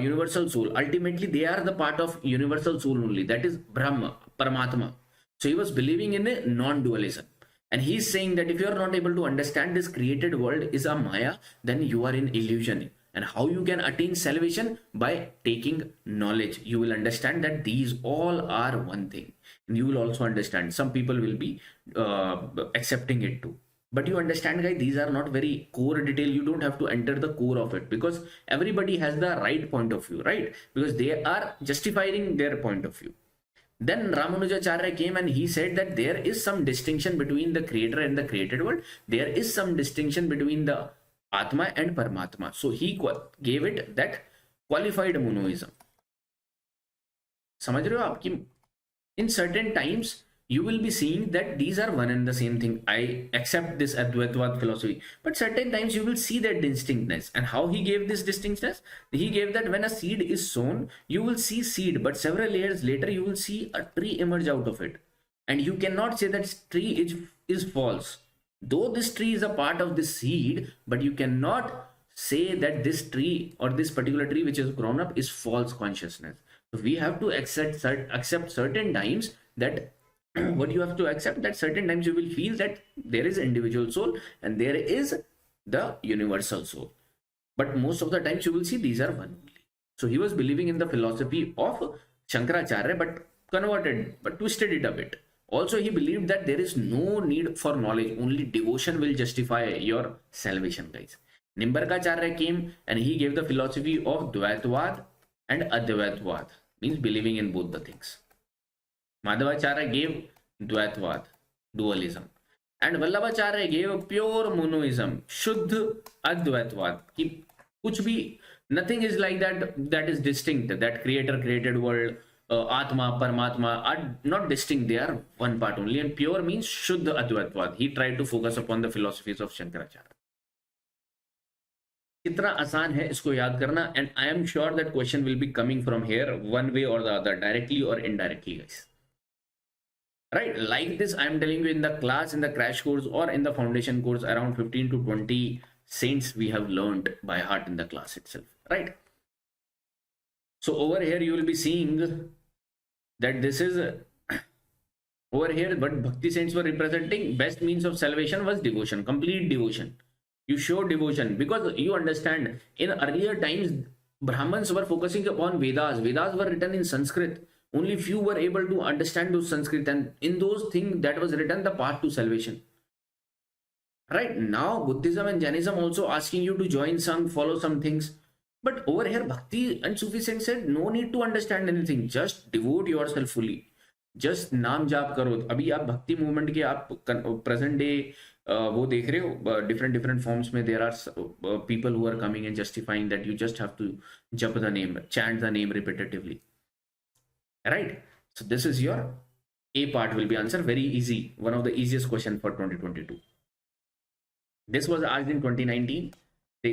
universal soul. Ultimately, they are the part of universal soul only. That is Brahma, Paramatma. So he was believing in a non-dualism. And he's saying that if you are not able to understand this created world is a Maya, then you are in illusion. And how you can attain salvation? By taking knowledge. You will understand that these all are one thing. And you will also understand. Some people will be accepting it too. But you understand, guys, these are not very core detail. You don't have to enter the core of it, because everybody has the right point of view, right? Because they are justifying their point of view. Then Ramanujacharya came and he said that there is some distinction between the creator and the created world. There is some distinction between the Atma and Paramatma. So he gave it that qualified monoism. समझ रहे हो आप कि in certain times you will be seeing that these are one and the same thing. I accept this Advaitwad philosophy. But certain times you will see that distinctness. And how he gave this distinctness? He gave that when a seed is sown, you will see seed. But several years later, you will see a tree emerge out of it. And you cannot say that tree is false. Though this tree is a part of this seed, but you cannot say that this tree or this particular tree which is grown up is false consciousness. So we have to accept certain times that what you have to accept, that certain times you will feel that there is individual soul and there is the universal soul, but most of the times you will see these are one only. So he was believing in the philosophy of Shankaracharya, but converted, but twisted it a bit. Also he believed that there is no need for knowledge, only devotion will justify your salvation, guys. Nimbarkacharya came and he gave the philosophy of Dvaitwad and Advaitwad, means believing in both the things. Madhvacharya gave Dvaitwad, dualism, and Vallabhacharya gave pure monoism, Shuddha Advaitwad. Kuch bhi, nothing is like that is distinct. That creator, created world, Atma, Paramatma are not distinct. They are one part only. And pure means Shuddha Advaitwad. He tried to focus upon the philosophies of Shankaracharya. कितना आसान है इसको याद करना, and I am sure that question will be coming from here one way or the other, directly or indirectly, guys. Right, like this I am telling you in the class, in the crash course or in the foundation course, around 15 to 20 saints we have learned by heart in the class itself, right? So over here you will be seeing that this is over here what Bhakti saints were representing. Best means of salvation was devotion, complete devotion. You show devotion because you understand in earlier times Brahmins were focusing upon Vedas. Vedas were written in Sanskrit. Only few were able to understand those Sanskrit, and in those things that was written the path to salvation. Right now, Buddhism and Jainism also asking you to join some, follow some things. But over here, Bhakti and Sufi saints said, no need to understand anything. Just devote yourself fully. Just नाम जाप करो. अभी आप भक्ति movement के आप present day वो देख रहे हो different forms में there are people who are coming and justifying that you just have to jap the name, chant the name repetitively. Right, so this is your A part will be answered. Very easy, one of the easiest question for 2022. This was asked in 2019.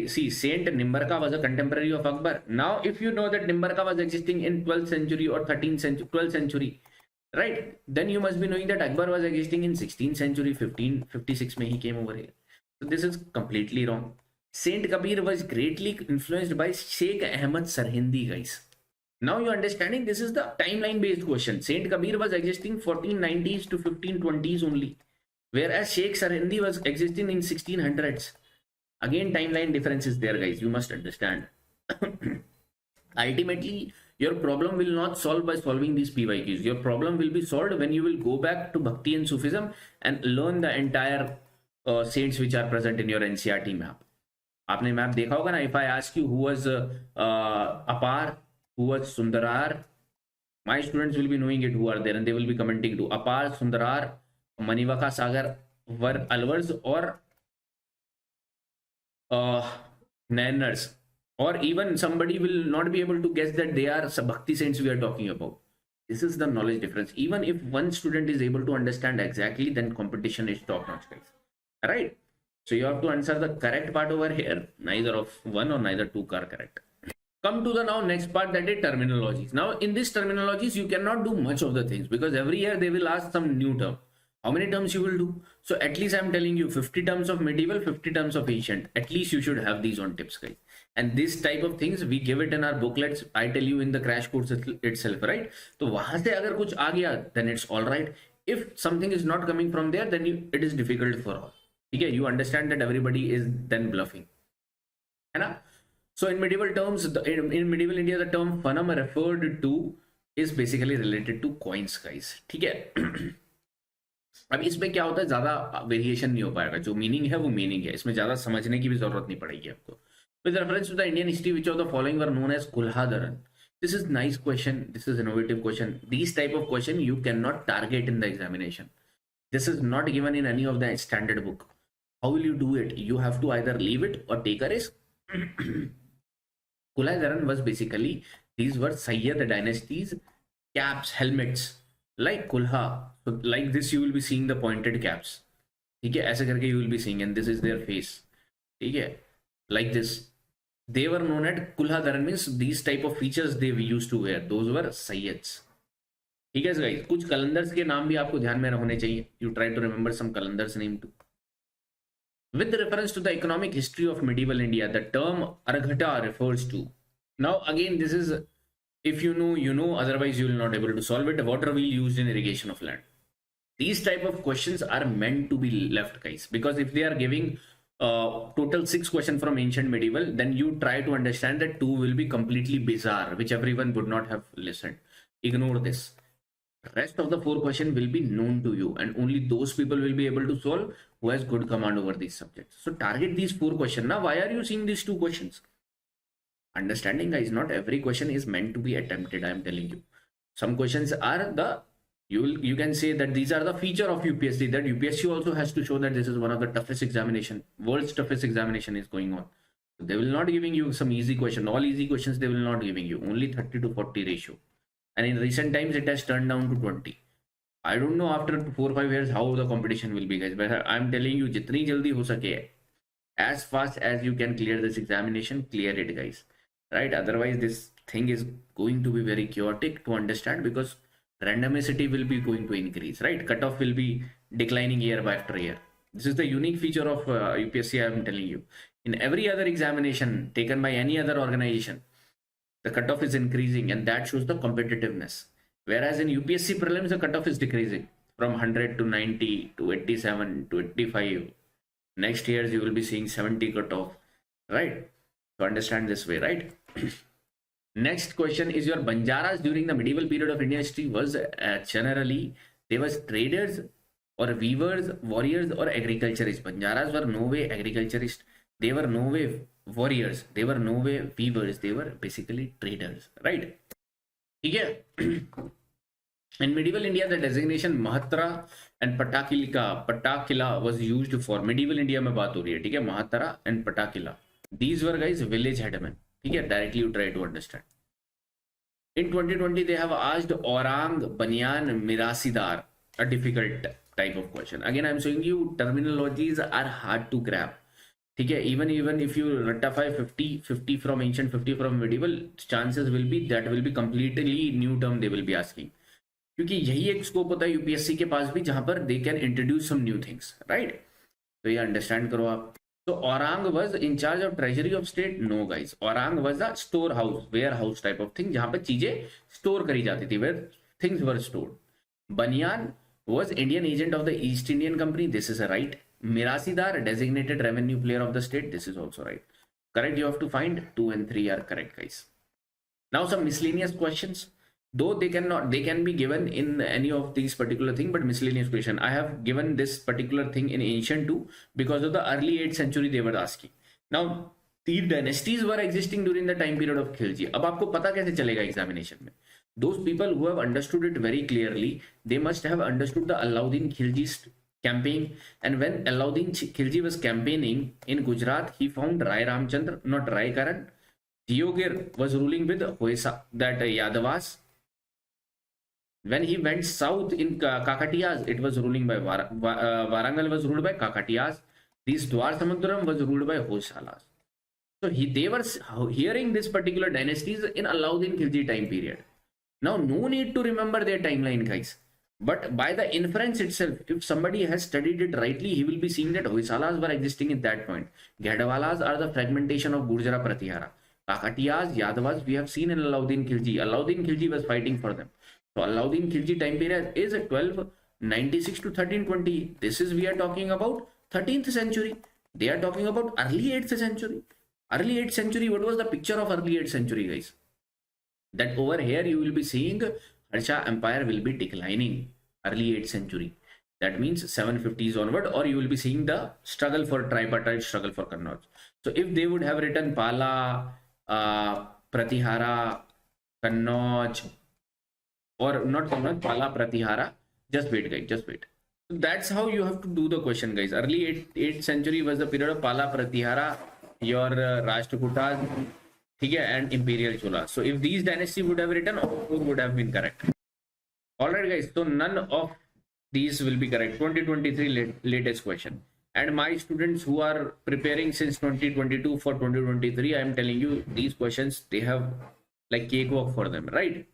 See, Saint Nimbarka was a contemporary of Akbar. Now if you know that Nimbarka was existing in 12th century or 13th century, 12th century, right, then you must be knowing that Akbar was existing in 16th century, 1556 mein he came over here. So this is completely wrong. Saint Kabir was greatly influenced by Sheikh Ahmad Sarhindi, guys. Now you're understanding this is the timeline based question. Saint Kabir was existing 1490s to 1520s only, whereas Sheikh Sarhindi was existing in 1600s. Again, timeline difference is there, guys. You must understand. Ultimately, your problem will not solve by solving these PYQs. Your problem will be solved when you will go back to Bhakti and Sufism and learn the entire saints which are present in your NCERT map. आपने map देखा होगा ना. If I ask you who was Apar, who was Sundarar, my students will be knowing it who are there and they will be commenting to Apar, Sundarar, Manivaka Sagar were Alvars or Nainars, or even somebody will not be able to guess that they are Bhakti saints we are talking about. This is the knowledge difference. Even if one student is able to understand exactly, then competition is top notch, guys. Right? So you have to answer the correct part over here. Neither of one or neither two are correct. Come to the now next part, that is terminologies. Now in this terminologies, you cannot do much of the things because every year they will ask some new term. How many terms you will do? So at least I'm telling you 50 terms of medieval, 50 terms of ancient. At least you should have these on tips, guys. And this type of things we give it in our booklets. I tell you in the crash course itself, right? So वहां से अगर कुछ आ गया, then it's all right. If something is not coming from there, then it is difficult for all. Okay, you understand that everybody is then bluffing. है ना? So in medieval terms, in medieval India, the term funum referred to is basically related to coins, guys. ठीक है? अब इसमें क्या होता है, ज्यादा वेरिएशन नहीं हो पाएगा. जो मीनिंग है वो मीनिंग है, इसमें ज्यादा समझने की भी जरूरत नहीं पड़ेगी आपको. With reference to the Indian history, which of the following were known as Kulhadaran? This is nice question. This is innovative question. These type of question you cannot target in the examination. This is not given in any of the standard book. How will you do it? You have to either leave it or take a risk. Kulhadaran was basically, these were Sayyid dynasties caps, helmets like Kulha. So like this you will be seeing the pointed caps. ठीक है, ऐसे करके you will be seeing, and this is their face. ठीक है, like this. They were known as Kulhadaran, means these type of features they used to wear. Those were Sayyids. ठीक है guys, कुछ calendars के नाम भी आपको ध्यान में होने चाहिए. You try to remember some calendars name too. With reference to the economic history of medieval India, the term Arghata refers to. Now again, this is, if you know, you know, otherwise you will not able to solve it. Water wheel used in irrigation of land. These type of questions are meant to be left, guys, because if they are giving total 6 questions from ancient medieval, then you try to understand that 2 will be completely bizarre, which everyone would not have listened. Ignore this. Rest of the 4 questions will be known to you, and only those people will be able to solve who has good command over these subjects. So target these 4 questions. Now, why are you seeing these 2 questions? Understanding, guys, not every question is meant to be attempted. I am telling you. Some questions are the, you can say that these are the feature of UPSC, that UPSC also has to show that this is one of the toughest examination, world's toughest examination is going on. So they will not giving you some easy question. All easy questions they will not giving you. Only 30 to 40 ratio. And in recent times, it has turned down to 20. I don't know after 4 or 5 years how the competition will be, guys. But I'm telling you, jitni jaldi ho sake, as fast as you can clear this examination, clear it, guys. Right? Otherwise, this thing is going to be very chaotic to understand, because randomicity will be going to increase, right? Cutoff will be declining year by after year. This is the unique feature of UPSC, I am telling you. In every other examination taken by any other organization, the cutoff is increasing, and that shows the competitiveness. Whereas in UPSC Prelims, the cutoff is decreasing from 100 to 90 to 87 to 85. Next year, you will be seeing 70 cutoff, right? To understand this way, right? Next question is, your Banjaras during the medieval period of Indian history was generally, they was traders or weavers, warriors or agriculturists. Banjaras were no way agriculturists. They were no way warriors. They were no way weavers. They were basically traders, right? Okay. In medieval India, the designation Mahatara and Patakila was used for medieval India. में बात हो रही है, ठीक है? Mahatara and Patakila. These were, guys, village headmen. Okay, directly you try to understand. In 2020, they have asked Orang Banyan Mirasidar, a difficult type of question. Again, I'm showing you terminologies are hard to grab. Okay, even if you ratify 50 from ancient, 50 from medieval, chances will be that will be completely new term they will be asking. क्योंकि यही एक scope होता है UPSC के पास भी, जहां पर they can introduce some new things, right? तो ये understand करो आप. So Orang was in charge of treasury of state? No guys, Orang was a storehouse, warehouse type of thing जहां पे चीजें store करी जाती थी, where things were stored. Banyan was Indian agent of the East Indian Company. This is a right. Mirasidar, designated revenue player of the state. This is also right. Correct. You have to find 2 and 3 are correct, guys. Now some miscellaneous questions. Though they can be given in any of these particular thing, but miscellaneous question. I have given this particular thing in ancient too because of the early 8th century they were asking. Now these dynasties were existing during the time period of Khilji. अब आपको पता कैसे चलेगा examination में? Those people who have understood it very clearly, they must have understood the Alauddin Khilji's campaign. And when Alauddin Khilji was campaigning in Gujarat, he found Rai Ramchandra, not Rai Karan. Diogir was ruling with Hoysa, that Yadavas. When he went south in Kakatiyas, it was ruling by Warangal was ruled by Kakatiyas. This Dwar Samudram was ruled by Hoysalas. So they were hearing this particular dynasties in Alauddin Khilji time period. Now, no need to remember their timeline, guys. But by the inference itself, if somebody has studied it rightly, he will be seeing that Hoysalas were existing at that point. Gadwalas are the fragmentation of Gurjara Pratihara. Kakatiyas, Yadavas, we have seen in Alauddin Khilji. Alauddin Khilji was fighting for them. So Alauddin Khilji time period is 1296 to 1320. This is, we are talking about 13th century. They are talking about early 8th century. Early 8th century, what was the picture of early 8th century, guys? That over here you will be seeing Harsha Empire will be declining early 8th century. That means 750s onward, or you will be seeing the struggle for tripartite, struggle for Kannauj. So if they would have written Pala, Pratihara, Kannauj, or not Kannauj, Pala, Pratihara, just wait guys, just wait. So that's how you have to do the question, guys. Early 8th century was the period of Pala, Pratihara, your Rashtrakutas, and Imperial Chola. So if these dynasty would have written, all would have been correct. Alright guys, so none of these will be correct. 2023 latest question. And my students who are preparing since 2022 for 2023, I am telling you these questions, they have like cakewalk for them, right?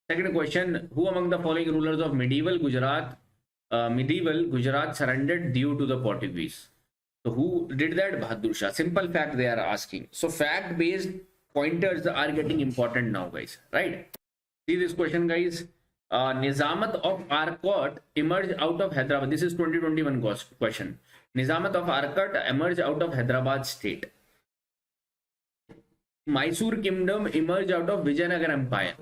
Second question, who among the following rulers of medieval Gujarat surrendered due to the Portuguese? So who did that? Bahadur Shah. Simple fact they are asking. So fact based pointers are getting important now, guys, right? See this question, guys. Nizamat of Arcot emerged out of Hyderabad. This is 2021 question. Nizamat of Arcot emerged out of Hyderabad state. Mysore kingdom emerged out of Vijayanagar Empire.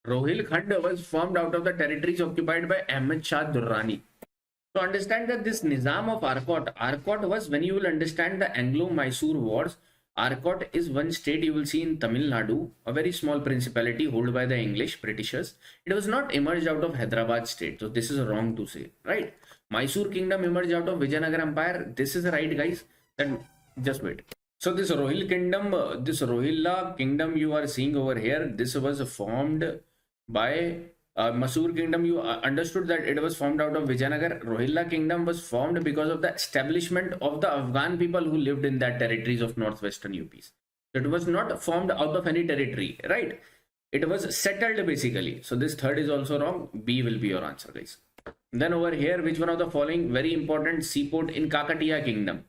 Rohilkhand was formed out of the territories occupied by Ahmed Shah Durrani. So understand that this Nizam of Arcot was, when you will understand the Anglo-Mysore wars, Arcot is one state you will see in Tamil Nadu, a very small principality held by the English, Britishers. It was not emerged out of Hyderabad state. So this is wrong to say, right? Mysore kingdom emerged out of Vijayanagar Empire. This is right, guys. Then just wait. So this Rohilla kingdom you are seeing over here, this was formed by Mysore kingdom. You understood that it was formed out of Vijayanagar. Rohilla kingdom was formed because of the establishment of the Afghan people who lived in that territories of northwestern UPs. So it was not formed out of any territory, right? It was settled basically. So this third is also wrong. B will be your answer, guys. Then over here, which one of the following very important seaport in Kakatiya kingdom?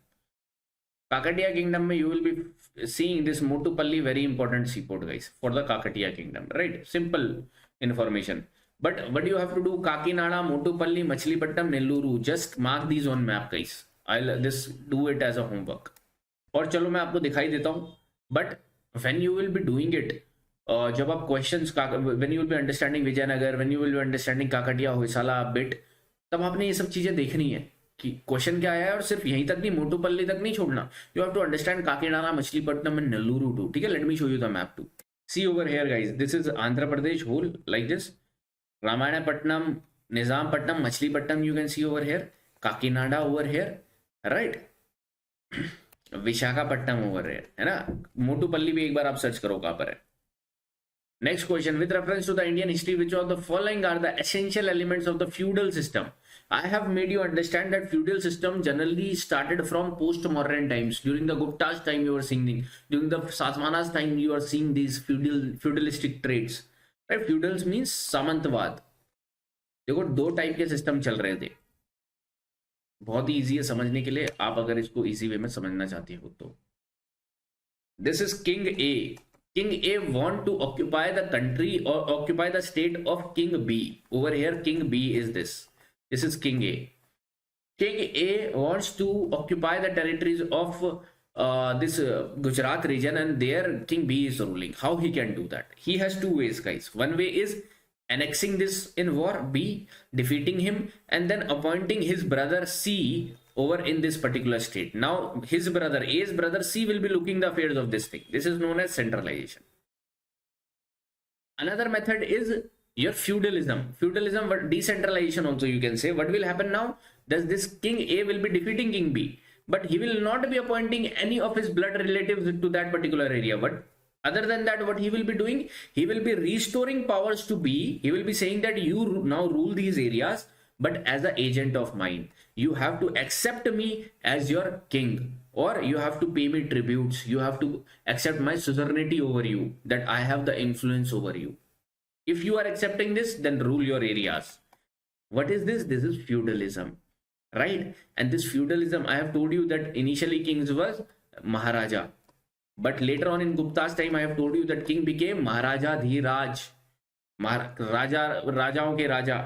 Kakatiya kingdom, you will be seeing this Motupalli, very important seaport, guys, for the Kakatiya kingdom, right? Simple information. But what you have to do, Kakinada, Motupalli, Machilipatnam, Nelluru, just mark these on map, guys. I'll just do it as a homework. और चलो मैं आपको दिखाई देता हूँ. But when you will be doing it, जब आप questions, when you will be understanding Vijayanagar, when you will be understanding Kakatiya, Hoysala bit, तब आपने ये सब चीजें देखनी है कि क्वेश्चन क्या आया है, और सिर्फ यहीं तक नहीं, मोटूपल्ली तक नहीं छोड़ना. You have to understand Kakinada, Machilipatnam and Nelluru too. ठीक है? Let me show you the map too. See over here, guys. This is Andhra Pradesh whole, like this. Ramayana-Patnam, Nizam-Patnam, Machilipatnam you can see over here. Kakinada over here, right? Visakhapatnam over here, है ना? मोटूपल्ली भी एक बार आप search करो कहाँ पर है. Next question, with reference to the Indian history, which of the following are the essential elements of the feudal system? I have made you understand that feudal system generally started from post-modern times. During the Gupta's time, you are seeing, during the Satavahana's time, you are seeing these feudalistic traits. Right? Feudals means Samantavad. देखो दो type के system चल रहे थे. बहुत ही easy है समझने के लिए, आप अगर इसको ईजी वे में समझना चाहते हो तो। This is king A. King A want to occupy the country or occupy the state of King B. Over here, King B is this. This is King A. King A wants to occupy the territories of this Gujarat region, and there King B is ruling. How he can do that? He has two ways, guys. One way is annexing this in war, B, defeating him, and then appointing his brother C over in this particular state. Now, his brother, A's brother C, will be looking the affairs of this thing. This is known as centralization. Another method is your feudalism. Feudalism, but decentralization also you can say. What will happen now? Does this King A will be defeating King B, but he will not be appointing any of his blood relatives to that particular area. But other than that, what he will be doing? He will be restoring powers to B. He will be saying that you now rule these areas, but as an agent of mine. You have to accept me as your king, or you have to pay me tributes. You have to accept my suzerainty over you, that I have the influence over you. If you are accepting this, then rule your areas. What is this? This is feudalism, right? And this feudalism, I have told you that initially kings was Maharaja, but later on in Gupta's time, I have told you that king became Maharaja Dhiraj, Raja, राजाओं के राजा.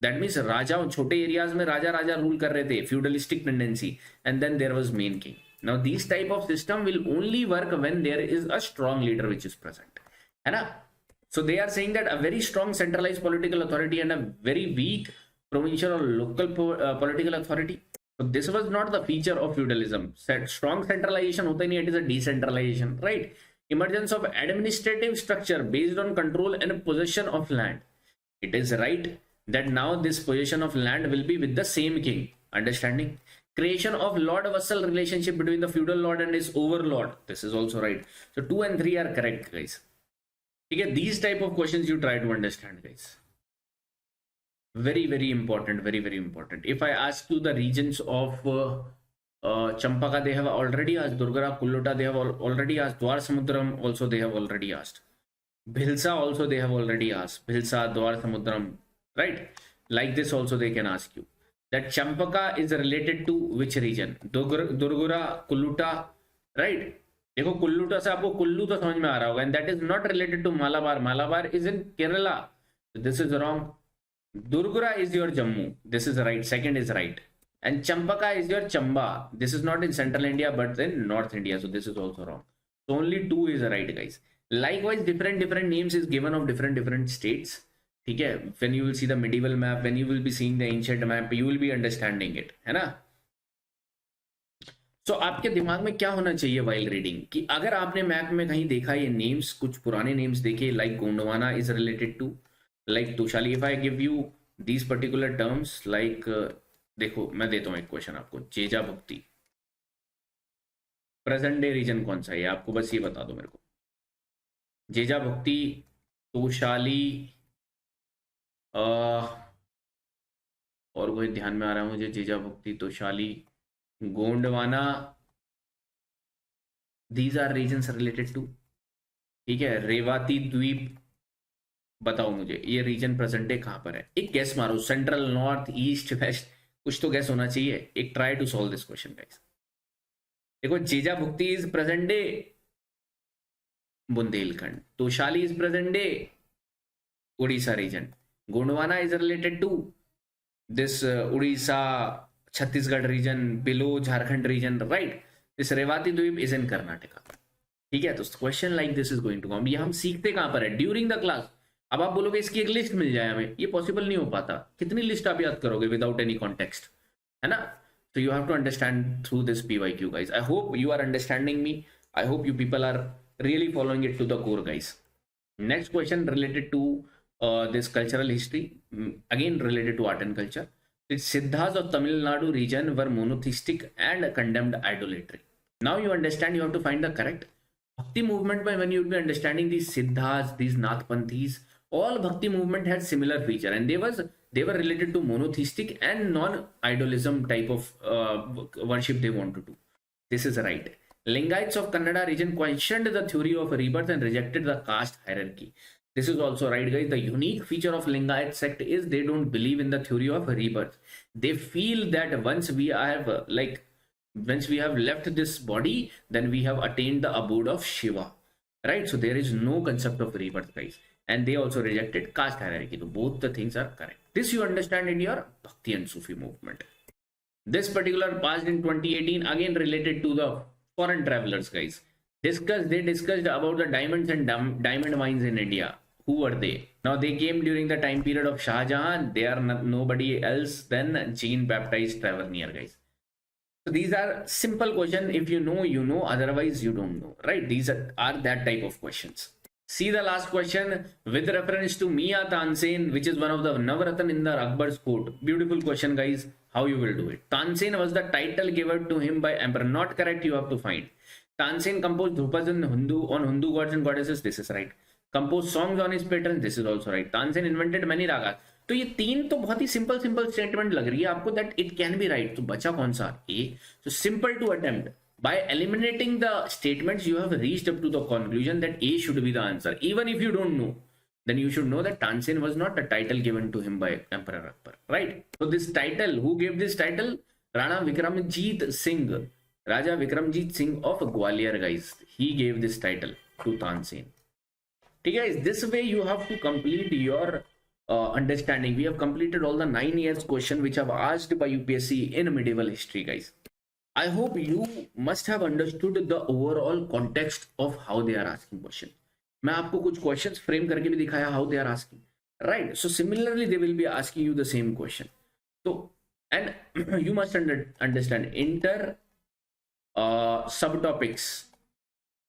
That means राजाओं, छोटे areas में राजा राजा rule कर रहे थे, feudalistic tendency, and then there was main king. Now this type of system will only work when there is a strong leader which is present, है ना. So they are saying that a very strong centralised political authority and a very weak provincial और local political authority. This was not the feature of feudalism. Strong centralisation होता ही नहीं, it is a decentralisation, right. Emergence of administrative structure based on control and possession of land. It is right that now this possession of land will be with the same king. Understanding? Creation of lord vassal relationship between the feudal lord and his overlord. This is also right. So 2 and 3 are correct, guys. Okay, these type of questions you try to understand, guys. Very, very important. Very, very important. If I ask you the regions of Champaka, they have already asked. Durgara, Kulluta, they have already asked. Dwar Samudram also they have already asked. Bhilsa also they have already asked. Bhilsa, Dwar Samudram, right? Like this also they can ask you. That Champaka is related to which region? Durgara, Kulluta, right? देखो कुल्लूटा से आपको कुल्लू तो समझ में आ रहा होगा, and that is not related to Malabar. Malabar is in Kerala. So this is wrong. Durgara is your Jammu. This is right. Second is right. And Champaka is your Chamba. This is not in central India but in North India. So this is also wrong. So only 2 is right, guys. Likewise, different names is given of different states. ठीक है? When you will see the medieval map, when you will be seeing the ancient map, you will be understanding it, है ना? So आपके दिमाग में क्या होना चाहिए while reading? कि अगर आपने मैप में कहीं देखा ये names, कुछ पुराने names देखे, like Gondwana is related to, like Toshali. If I give you these particular terms, like देखो मैं देता हूं एक क्वेश्चन आपको. जेजा भक्ति प्रेजेंट डे रीजन कौन सा है आपको बस ये बता दो मेरे को. जेजा भक्ति, तोशाली, और कोई ध्यान में आ रहा है मुझे? Jejabhukti, Toshali, Gondwana, these are regions related to. ठीक है, रेवाती द्वीप, बताओ मुझे ये रीजन प्रेजेंट डे कहां पर है? एक गैस मारो, सेंट्रल, नॉर्थ, ईस्ट, वेस्ट, कुछ तो गैस होना चाहिए. एक try to solve this question, guys. देखो, Jeja Bhukti is present day Bundelkhand, Toshali is present day Orissa region, Gondwana is related to this Orissa, Chhattisgarh region, below Jharkhand region, right. This Revati Dweep is in Karnataka. ठीक है, तो question like this is going to come. ये हम सीखते कहां पर है? During the class. अब आप बोलोगे इसकी एक लिस्ट मिल जाए हमें, ये पॉसिबल नहीं हो पाता. कितनी लिस्ट आप याद करोगे विदाउट एनी कॉन्टेक्स्ट, है ना? So you have to understand through this PYQ, guys. I hope you are understanding me. I hope you people are really following it to the core, guys. Next question related to this cultural history, again related to art and culture. The Siddhas of Tamil Nadu region were monotheistic and condemned idolatry. Now you understand, you have to find the correct. Bhakti movement, when you will be understanding these Siddhas, these Nathpanthis, all Bhakti movement had similar feature, and they were related to monotheistic and non-idolism type of worship they want to do. This is right. Lingaites of Kannada region questioned the theory of rebirth and rejected the caste hierarchy. This is also right, guys. The unique feature of Lingayat sect is they don't believe in the theory of rebirth. They feel that once we have once we have left this body, then we have attained the abode of Shiva, right? So there is no concept of rebirth, guys. And they also rejected caste hierarchy. So both the things are correct. This you understand in your Bhakti and Sufi movement. This particular passed in 2018, again related to the foreign travelers, guys. They discussed about the diamonds and diamond mines in India. Who were they? Now they came during the time period of Shah Jahan. They are nobody else than Jean Baptiste Tavernier, guys. So these are simple questions. If you know, you know. Otherwise, you don't know, right? These are that type of questions. See the last question with reference to Mia Tansen, which is one of the Navratan in the Akbar's court. Beautiful question, guys. How you will do it? Tansen was the title given to him by emperor. Not correct. You have to find. Tansen composed dhupas on Hindu gods and goddesses. This is right. Composed songs on his patrons. This is also right. Tansen invented many ragas. तो ये तीन तो बहुत ही simple statement लग रही है आपको that it can be right. तो बचा कौन सा? A. So simple to attempt. By eliminating the statements, you have reached up to the conclusion that A should be the answer. Even if you don't know, then you should know that Tansen was not a title given to him by Emperor Akbar, right? So this title, who gave this title? Rana Vikramjit Singh, Raja Vikramjit Singh of Gwalior, guys. He gave this title to Tansen. Okay, guys, this way you have to complete your understanding. We have completed all the 9 years question which have asked by UPSC in medieval history, guys. I hope you must have understood the overall context of how they are asking question. मैं आपको कुछ questions frame करके भी दिखाया how they are asking, right? So similarly they will be asking you the same question. So and you must understand inter subtopics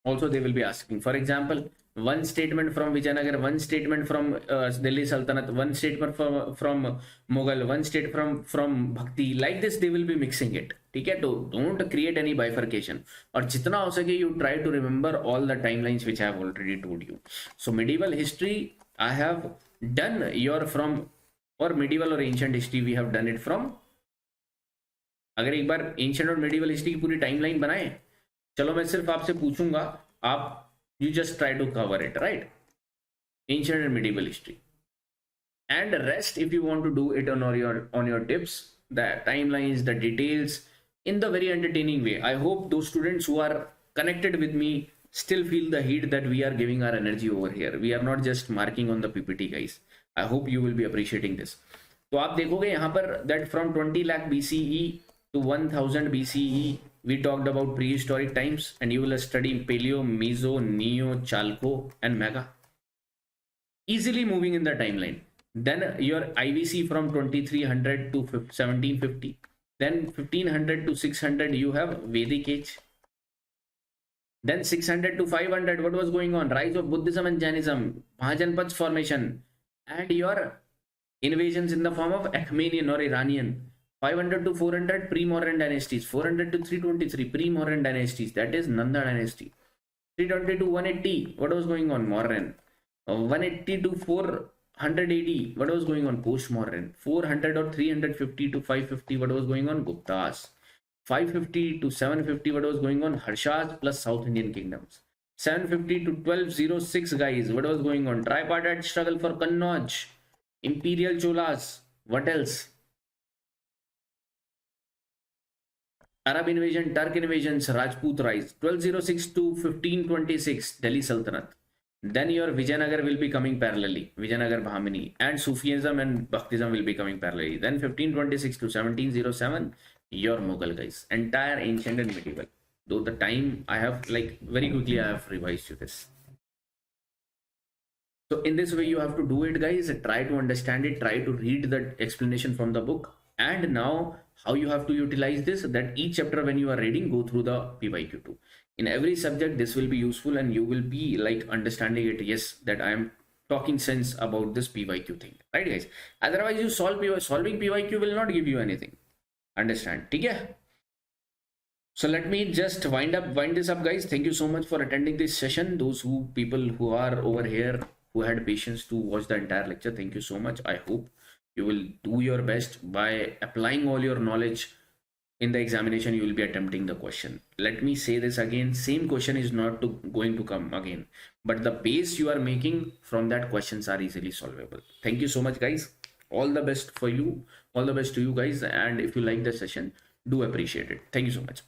also they will be asking. For example, one statement from Vijayanagar, one statement from Delhi Sultanate, one statement from Mughal, one statement from Bhakti. Like this, they will be mixing it. Okay, don't create any bifurcation. Or jitna ho sake, you try to remember all the timelines which I have already told you. So medieval history, I have done your from, or medieval or ancient history, we have done it from. अगर एक बार ancient और medieval history की पूरी timeline बनाए, चलो मैं सिर्फ आपसे पूछूंगा, आप you just try to cover it, right? Ancient and medieval history, and rest if you want to do it on your tips, the timelines, the details in the very entertaining way. I hope those students who are connected with me still feel the heat that we are giving our energy over here. We are not just marking on the PPT, guys. I hope you will be appreciating this. तो आप देखोगे यहाँ पर that from 20 lakh BCE to 1000 BCE we talked about prehistoric times, and you will study Paleo, Meso, Neo, Chalco, and Mega. Easily moving in the timeline. Then your IVC from 2300 to 1750. Then 1500 to 600 you have Vedic age. Then 600 to 500, what was going on? Rise of Buddhism and Jainism, Mahajanpath's formation, and your invasions in the form of Achaemenian or Iranian. 500 to 400 pre-modern dynasties, 400 to 323 pre-modern dynasties, that is Nanda dynasty. 320 to 180, what was going on? Modern. 180 to 400 AD, what was going on? Post-modern. 400 or 350 to 550, what was going on? Guptas. 550 to 750, what was going on? Harshas plus South Indian kingdoms. 750 to 1206, guys, what was going on? Tripartite struggle for Kannauj. Imperial Cholas. What else? Arab invasion, Turk invasions, Rajput rise. 1206 to 1526, Delhi Sultanate. Then your Vijayanagar will be coming parallelly. Vijayanagar Bahmani. And Sufism and Bhaktism will be coming parallelly. Then 1526 to 1707, your Mughal, guys. Entire ancient and medieval. Though the time I have, like, very quickly I have revised you this. So in this way you have to do it, guys. Try to understand it. Try to read the explanation from the book. And now how you have to utilize this, that each chapter when you are reading, go through the PYQ2. In every subject this will be useful, and you will be like understanding it, yes, that I am talking sense about this PYQ thing, right, guys? Otherwise you solving PYQ will not give you anything. Understand? Okay? So let me just wind this up, guys. Thank you so much for attending this session. Those people who are over here who had patience to watch the entire lecture, thank you so much. I hope you will do your best by applying all your knowledge in the examination you will be attempting the question. Let me say this again, same question is not going to come again, but the base you are making from that questions are easily solvable. Thank you so much, guys. All the best for you, all the best to you guys, and if you like the session, do appreciate it. Thank you so much.